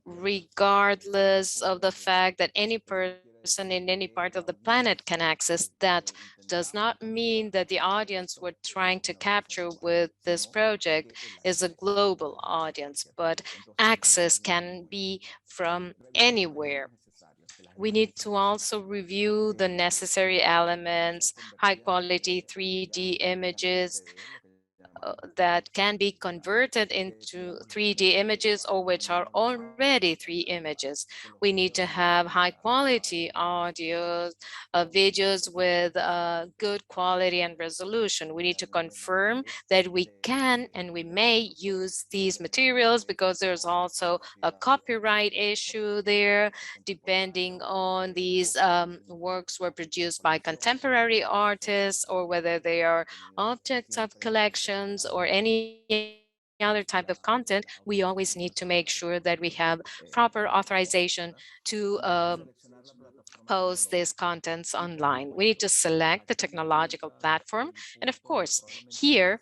Regardless of the fact that any person in any part of the planet can access, that does not mean that the audience we're trying to capture with this project is a global audience, but access can be from anywhere. We need to also review the necessary elements, high quality 3D images, that can be converted into 3D images or which are already 3 images. We need to have high quality audio, videos with good quality and resolution. We need to confirm that we can and we may use these materials because there's also a copyright issue there, depending on these works were produced by contemporary artists or whether they are objects of collections or any other type of content. We always need to make sure that we have proper authorization to post these contents online. We need to select the technological platform. And of course, here,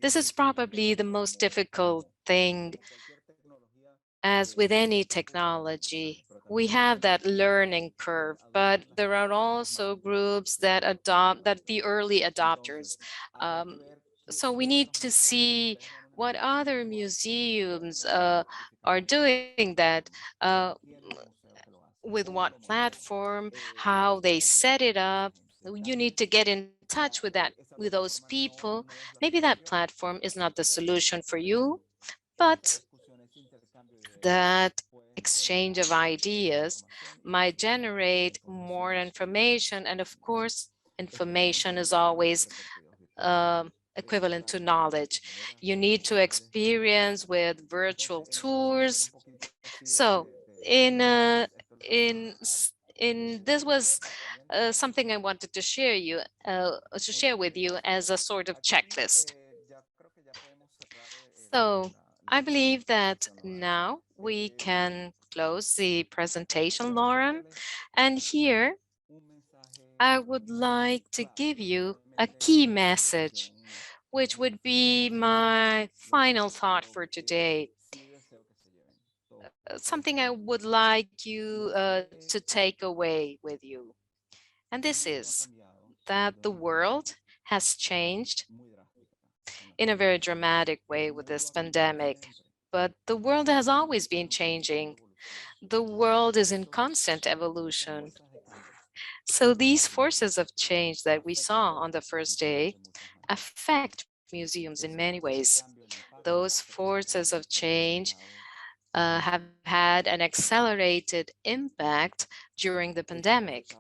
this is probably the most difficult thing. As with any technology, we have that learning curve, but there are also groups that adopt, that the early adopters. Um, so we need to see what other museums are doing that, with what platform, how they set it up. You need to get in touch with with those people. Maybe that platform is not the solution for you, but that exchange of ideas might generate more information. And of course, information is always equivalent to knowledge. You need to experience with virtual tours. So in this was something I wanted to share with you as a sort of checklist. So I believe that now we can close the presentation, Lauren. And here I would like to give you a key message, which would be my final thought for today. Something I would like you to take away with you. And this is that the world has changed in a very dramatic way with this pandemic. But the world has always been changing. The world is in constant evolution. So these forces of change that we saw on the first day affect museums in many ways. Those forces of change have had an accelerated impact during the pandemic.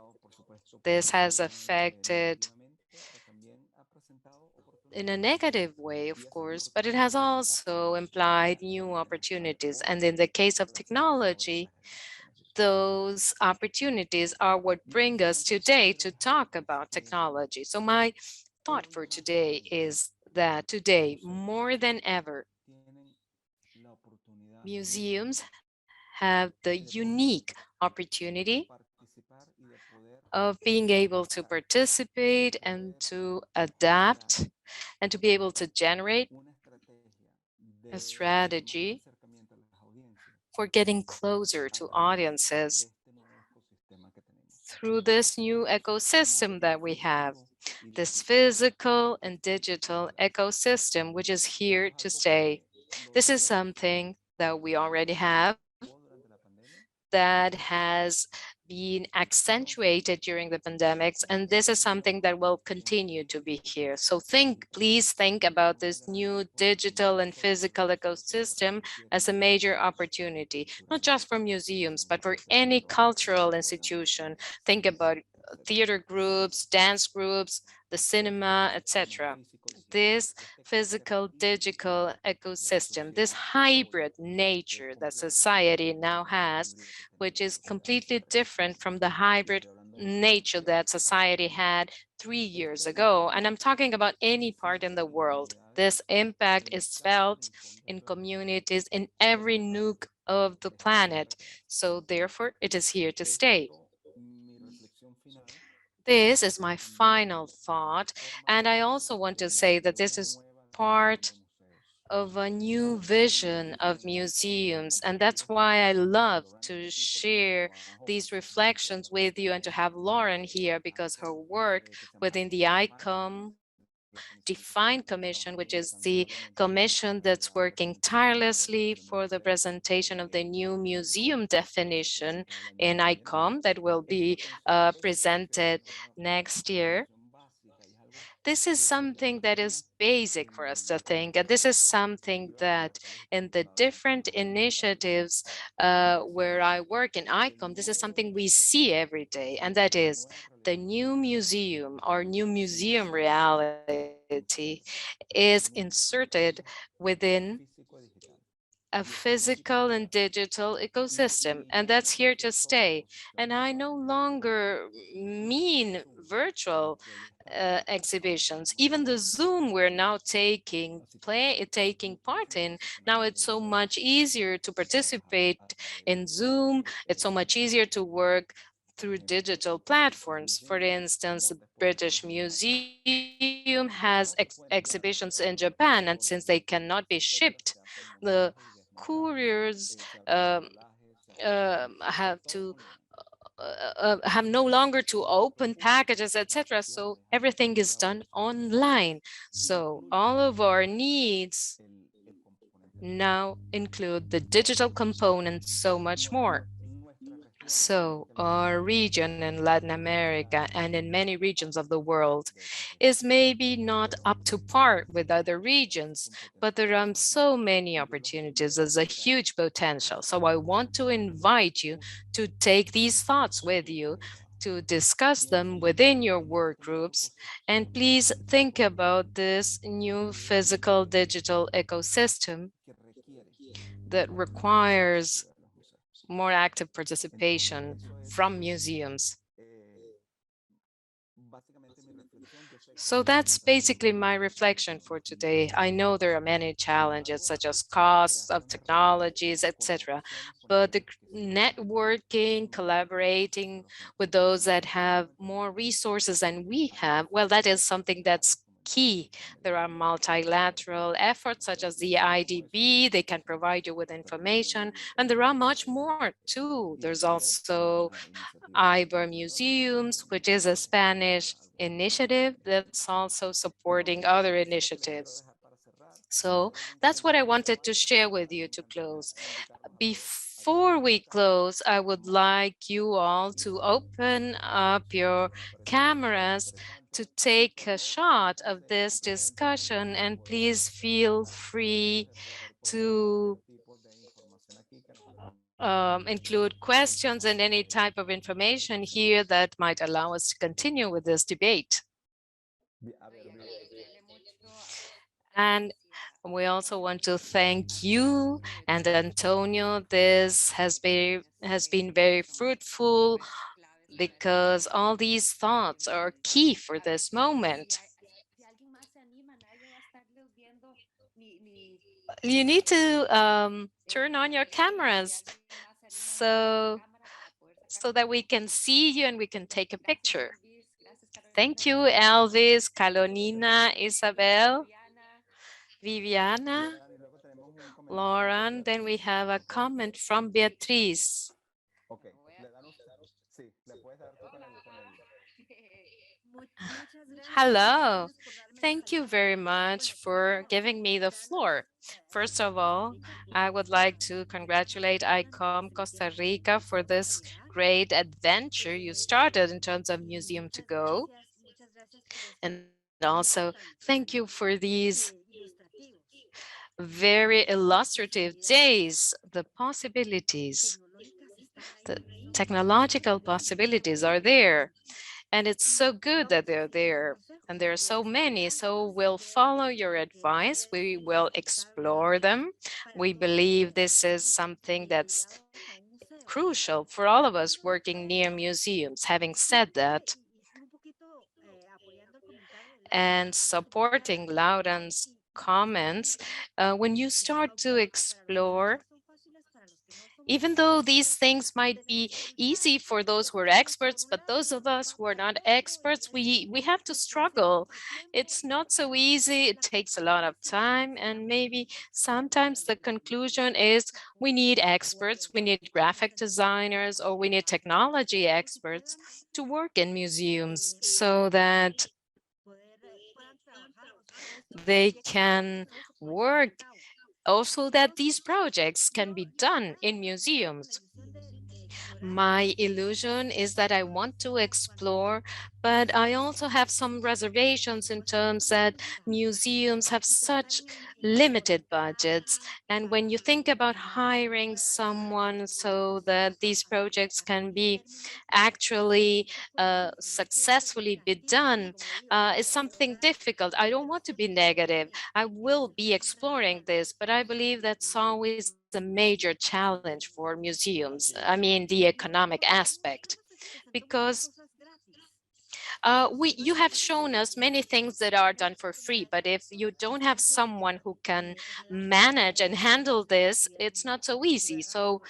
This has affected in a negative way, of course, but it has also implied new opportunities. And in the case of technology, those opportunities are what bring us today to talk about technology. So my thought for today is that today, more than ever, museums have the unique opportunity of being able to participate and to adapt and to be able to generate a strategy for getting closer to audiences through this new ecosystem that we have, this physical and digital ecosystem, which is here to stay. This is something that we already have that has been accentuated during the pandemics, and this is something that will continue to be here. So please think about this new digital and physical ecosystem as a major opportunity, not just for museums, but for any cultural institution. Think about theater groups, dance groups, the cinema, etc. This physical digital ecosystem, this hybrid nature that society now has, which is completely different from the hybrid nature that society had 3 years ago. And I'm talking about any part in the world. This impact is felt in communities in every nook of the planet. So therefore, it is here to stay. This is my final thought. And I also want to say that this is part of a new vision of museums. And that's why I love to share these reflections with you and to have Lauren here, because her work within the ICOM Defined Commission, which is the commission that's working tirelessly for the presentation of the new museum definition in ICOM that will be presented next year. This is something that is basic for us to think, and this is something that in the different initiatives where I work in ICOM, this is something we see every day, and that is the new museum or new museum reality is inserted within a physical and digital ecosystem, and that's here to stay. And I no longer mean virtual exhibitions. Even the Zoom we're now taking part in, now it's so much easier to participate in Zoom. It's so much easier to work through digital platforms. For instance, the British Museum has exhibitions in Japan, and since they cannot be shipped, the couriers have to have no longer to open packages, etc. So everything is done online. So all of our needs now include the digital component, so much more. So our region in Latin America and in many regions of the world is maybe not up to par with other regions, but there are so many opportunities. There's a huge potential. So I want to invite you to take these thoughts with you, to discuss them within your work groups, and please think about this new physical digital ecosystem that requires more active participation from museums. So that's basically my reflection for today. I know there are many challenges such as costs of technologies, etc. But the networking, collaborating with those that have more resources than we have, well, that is something that's key. There are multilateral efforts such as the IDB, they can provide you with information, and there are much more too. There's also IBER Museums, which is a Spanish initiative that's also supporting other initiatives. So that's what I wanted to share with you to close. Before we close, I would like you all to open up your cameras to take a shot of this discussion, and please feel free to include questions and any type of information here that might allow us to continue with this debate. And we also want to thank you and Antonio. This has been very fruitful because all these thoughts are key for this moment. You need to turn on your cameras so that we can see you and we can take a picture. Thank you, Elvis, Carolina, Isabel, Viviana, Lauren. Then we have a comment from Beatriz. Hello. Thank you very much for giving me the floor. First of all, I would like to congratulate ICOM Costa Rica for this great adventure you started in terms of Museum to Go. And also, thank you for these very illustrative days. The possibilities, the technological possibilities are there. And it's so good that they're there. And there are so many. So we'll follow your advice. We will explore them. We believe this is something that's crucial for all of us working near museums. Having said that, and supporting Lauren's comments, when you start to explore, even though these things might be easy for those who are experts, but those of us who are not experts, we have to struggle. It's not so easy. It takes a lot of time. And maybe sometimes the conclusion is we need experts, we need graphic designers, or we need technology experts to work in museums so that they can work also that these projects can be done in museums. My illusion is that I want to explore But I also have some reservations in terms that museums have such limited budgets. And when you think about hiring someone so that these projects can be actually successfully be done, is something difficult. I don't want to be negative. I will be exploring this, but I believe that's always a major challenge for museums. I mean, the economic aspect, because you have shown us many things that are done for free, but if you don't have someone who can manage and handle this, it's not so easy. So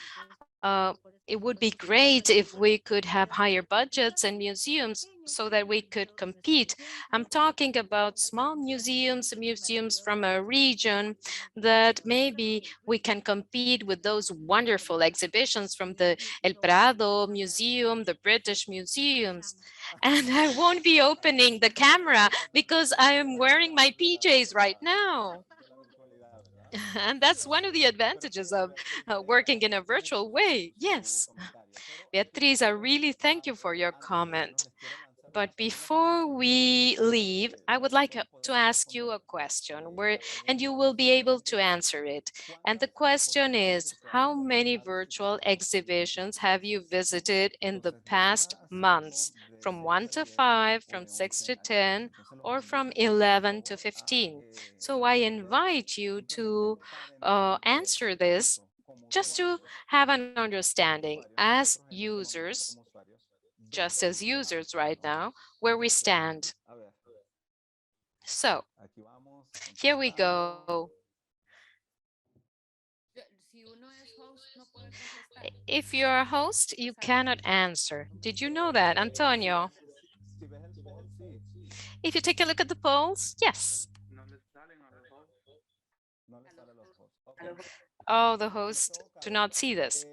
it would be great if we could have higher budgets and museums so that we could compete. I'm talking about small museums, museums from a region that maybe we can compete with those wonderful exhibitions from the El Prado Museum, the British museums. And I won't be opening the camera because I am wearing my PJs right now. And that's one of the advantages of working in a virtual way. Yes. Beatriz, I really thank you for your comment. But before we leave, I would like to ask you a question and you will be able to answer it. And the question is, how many virtual exhibitions have you visited in the past months? From 1 to 5, from 6 to 10, or from 11 to 15? So I invite you to answer this just to have an understanding as users, just as users right now, where we stand. So here we go. If you're a host, you cannot answer. Did you know that, Antonio? If you take a look at the polls, yes. Oh, the hosts do not see this.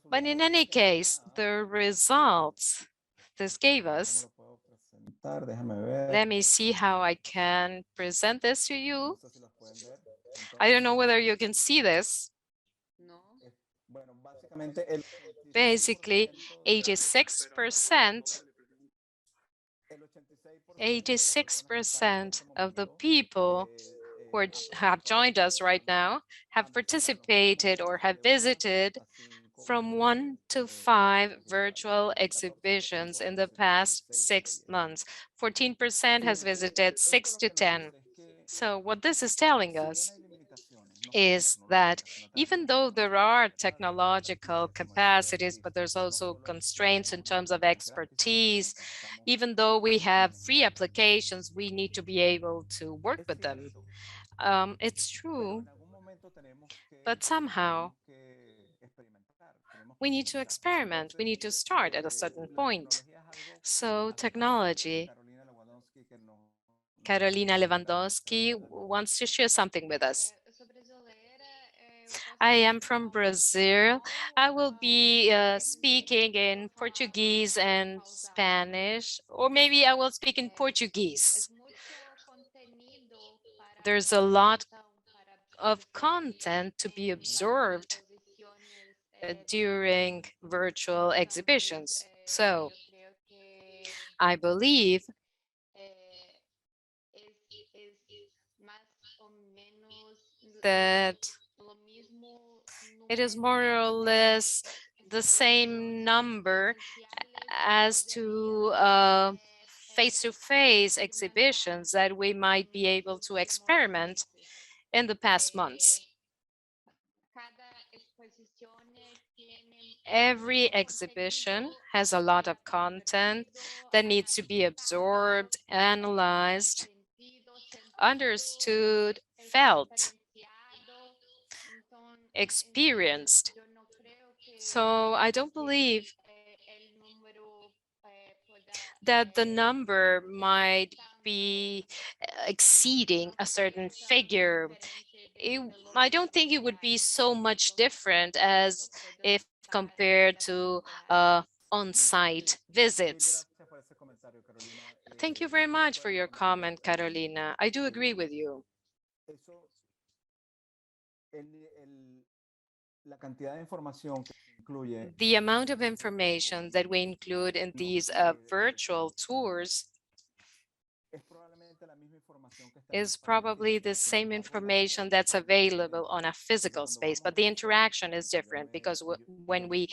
But in any case, the results this gave us, let me see how I can present this to you. I don't know whether you can see this. Basically, 86%, 86% of the people who have joined us right now have participated or have visited from 1 to 5 virtual exhibitions in the past 6 months. 14% has visited 6 to 10. So what this is telling us is that even though there are technological capacities, but there's also constraints in terms of expertise, even though we have free applications, we need to be able to work with them. It's true, but somehow we need to experiment. We need to start at a certain point. So technology, Carolina Lewandowski wants to share something with us. I am from Brazil. I will be speaking in Portuguese and Spanish, or maybe I will speak in Portuguese. There's a lot of content to be observed during virtual exhibitions. So I believe that it is more or less the same number as to face-to-face exhibitions that we might be able to experiment in the past months. Every exhibition has a lot of content that needs to be absorbed, analyzed, understood, felt, experienced. So I don't believe that the number might be exceeding a certain figure. I don't think it would be so much different as if compared to on-site visits. Thank you very much for your comment, Carolina. I do agree with you. The amount of information that we include in these virtual tours is probably the same information that's available on a physical space, but the interaction is different because when we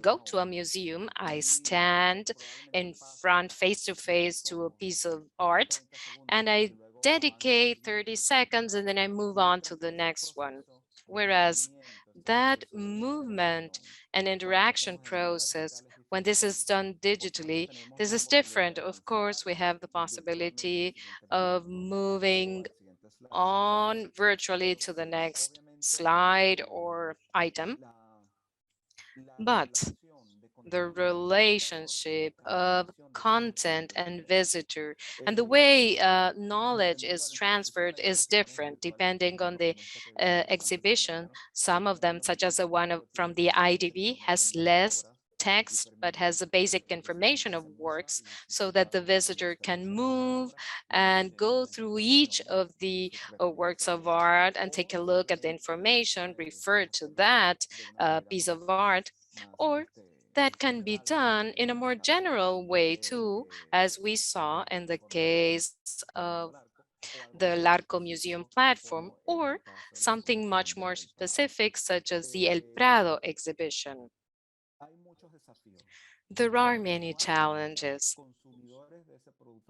go to a museum, I stand in front face to face to a piece of art and I dedicate 30 seconds and then I move on to the next one. Whereas that movement and interaction process, when this is done digitally, this is different. Of course, we have the possibility of moving on virtually to the next slide or item, but the relationship of content and visitor and the way knowledge is transferred is different depending on the exhibition. Some of them, such as the one from the IDB, has less text but has the basic information of works so that the visitor can move and go through each of the works of art and take a look at the information, refer to that piece of art, or that can be done in a more general way too, as we saw in the case of the Larco Museum platform, or something much more specific such as the El Prado exhibition. There are many challenges,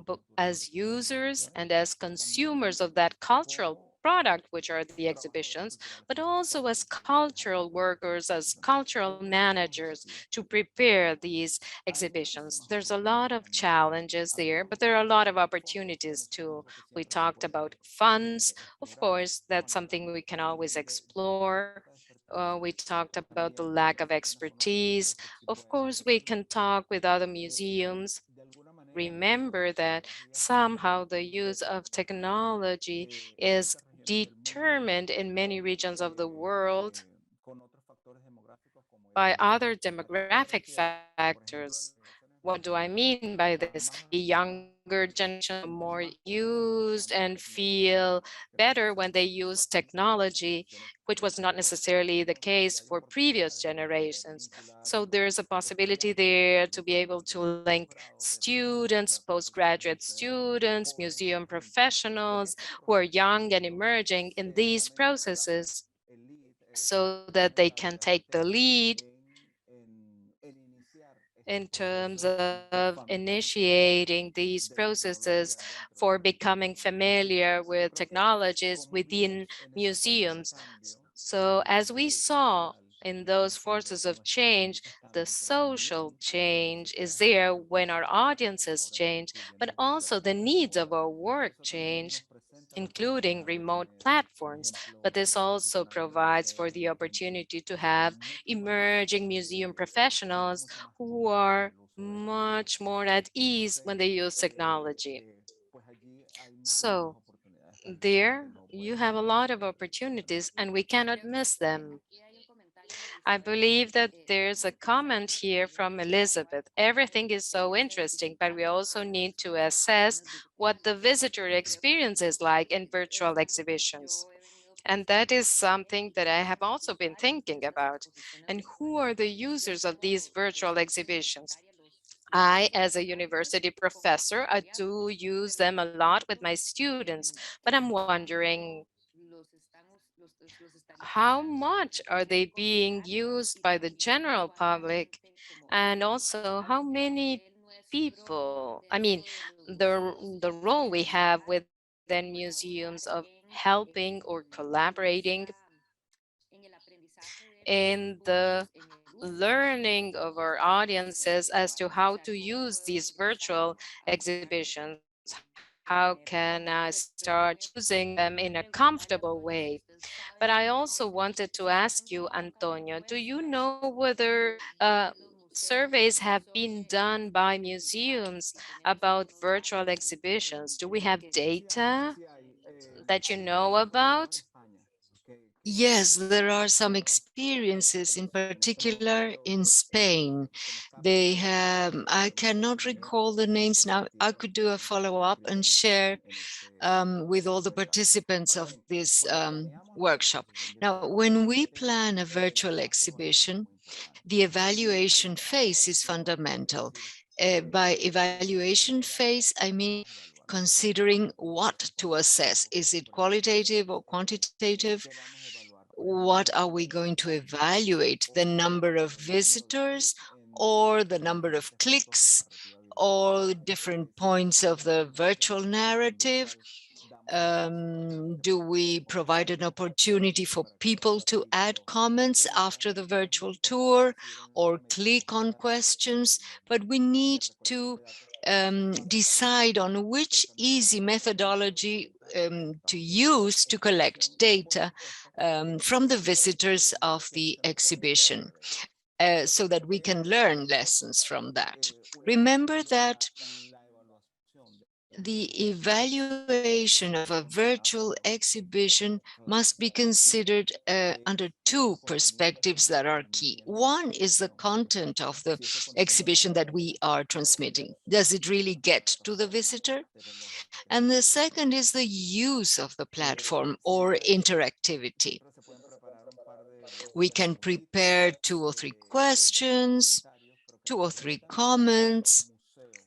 but as users and as consumers of that cultural product, which are the exhibitions, but also as cultural workers, as cultural managers to prepare these exhibitions. There's a lot of challenges there, but there are a lot of opportunities too. We talked about funds. Of course, that's something we can always explore. We talked about the lack of expertise. Of course, we can talk with other museums. Remember that somehow the use of technology is determined in many regions of the world by other demographic factors. What do I mean by this? The younger generations are more used and feel better when they use technology, which was not necessarily the case for previous generations. So there's a possibility there to be able to link students, postgraduate students, museum professionals who are young and emerging in these processes so that they can take the lead in terms of initiating these processes for becoming familiar with technologies within museums. So as we saw in those forces of change, the social change is there when our audiences change, but also the needs of our work change, including remote platforms. But this also provides for the opportunity to have emerging museum professionals who are much more at ease when they use technology. So there you have a lot of opportunities and we cannot miss them. I believe that there's a comment here from Elizabeth. Everything is so interesting, but we also need to assess what the visitor experience is like in virtual exhibitions. And that is something that I have also been thinking about. And who are the users of these virtual exhibitions? I, as a university professor, I do use them a lot with my students, but I'm wondering how much are they being used by the general public? And also how many people, I mean, the role we have within museums of helping or collaborating in the learning of our audiences as to how to use these virtual exhibitions. How can I start using them in a comfortable way? But I also wanted to ask you, Antonio, do you know whether surveys have been done by museums about virtual exhibitions? Do we have data that you know about?
Yes, there are some experiences, in particular in Spain. They have, I cannot recall the names now. I could do a follow-up and share with all the participants of this workshop. Now, when we plan a virtual exhibition, the evaluation phase is fundamental. By evaluation phase, I mean considering what to assess. Is it qualitative or quantitative? What are we going to evaluate? The number of visitors or the number of clicks or different points of the virtual narrative? Do we provide an opportunity for people to add comments after the virtual tour or click on questions? But we need to decide on which easy methodology to use to collect data from the visitors of the exhibition, so that we can learn lessons from that. Remember that the evaluation of a virtual exhibition must be considered under two perspectives that are key. One is the content of the exhibition that we are transmitting. Does it really get to the visitor? And the second is the use of the platform or interactivity. We can prepare 2 or 3 questions, 2 or 3 comments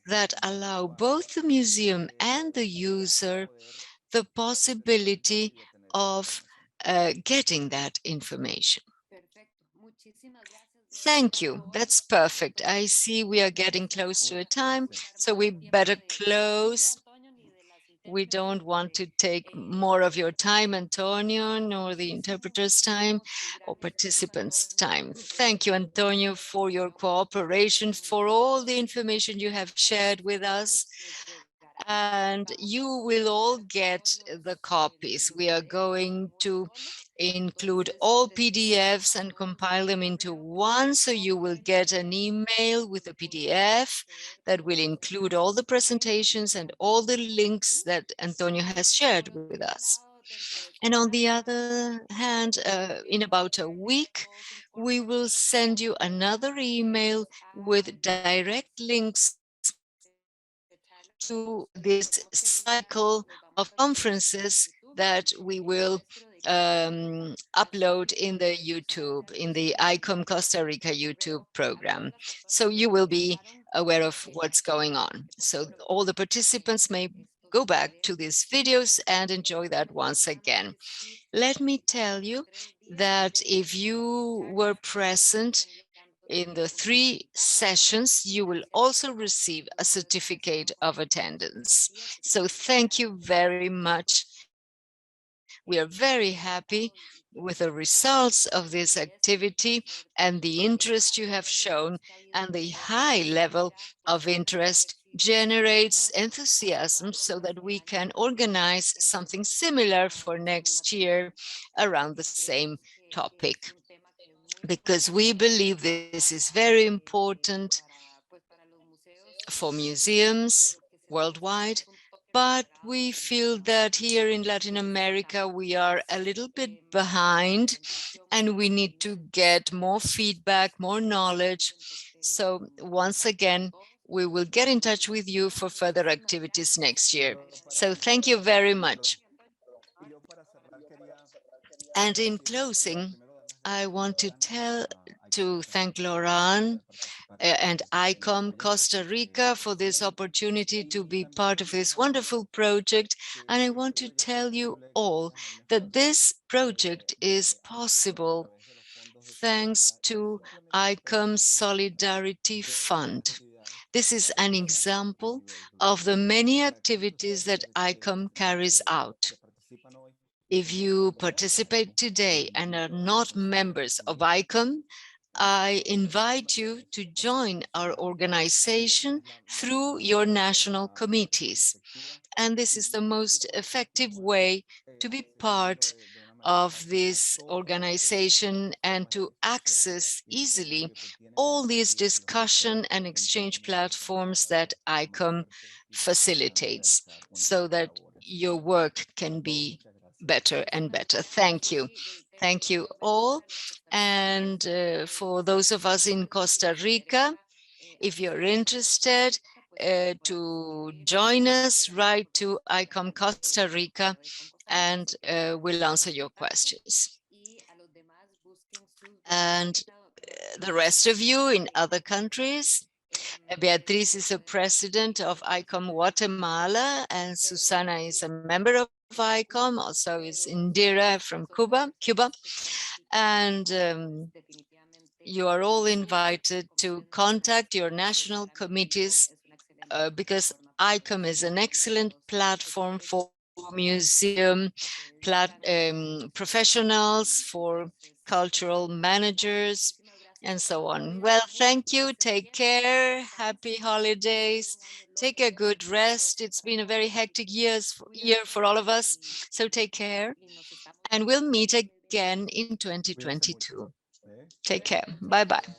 that allow both the museum and the user the possibility of getting that information. Thank you. That's perfect. I see we are getting close to a time, so we better close. We don't want to take more of your time, Antonio, nor the interpreter's time or participants' time. Thank you, Antonio, for your cooperation, for all the information you have shared with us. And you will all get the copies. We are going to include all PDFs and compile them into one, so you will get an email with a PDF that will include all the presentations and all the links that Antonio has shared with us. And on the other hand, in about a week, we will send you another email with direct links to this cycle of conferences that we will upload in the YouTube, in the ICOM Costa Rica YouTube program. So you will be aware of what's going on. So all the participants may go back to these videos and enjoy that once again. Let me tell you that if you were present in the 3 sessions, you will also receive a certificate of attendance. So thank you very much. We are very happy with the results of this activity and the interest you have shown, and the high level of interest generates enthusiasm so that we can organize something similar for next year around the same topic, because we believe this is very important for museums worldwide. But we feel that here in Latin America, we are a little bit behind and we need to get more feedback, more knowledge. So once again, we will get in touch with you for further activities next year. So thank you very much. And in closing, I want to thank Laurent and ICOM Costa Rica for this opportunity to be part of this wonderful project. And I want to tell you all that this project is possible thanks to ICOM Solidarity Fund. This is an example of the many activities that ICOM carries out. If you participate today and are not members of ICOM, I invite you to join our organization through your national committees. And this is the most effective way to be part of this organization and to access easily all these discussion and exchange platforms that ICOM facilitates, so that your work can be better and better. Thank you. Thank you all. And for those of us in Costa Rica, if you're interested to join us, write to ICOM Costa Rica and we'll answer your questions. And the rest of you in other countries, Beatriz is a president of ICOM Guatemala, and Susana is a member of ICOM, also is Indira from Cuba. And you are all invited to contact your national committees because ICOM is an excellent platform for museum professionals, for cultural managers, and so on. Well, thank you. Take care. Happy holidays. Take a good rest. It's been a very hectic year for all of us. So take care. And we'll meet again in 2022. Take care. Bye-bye.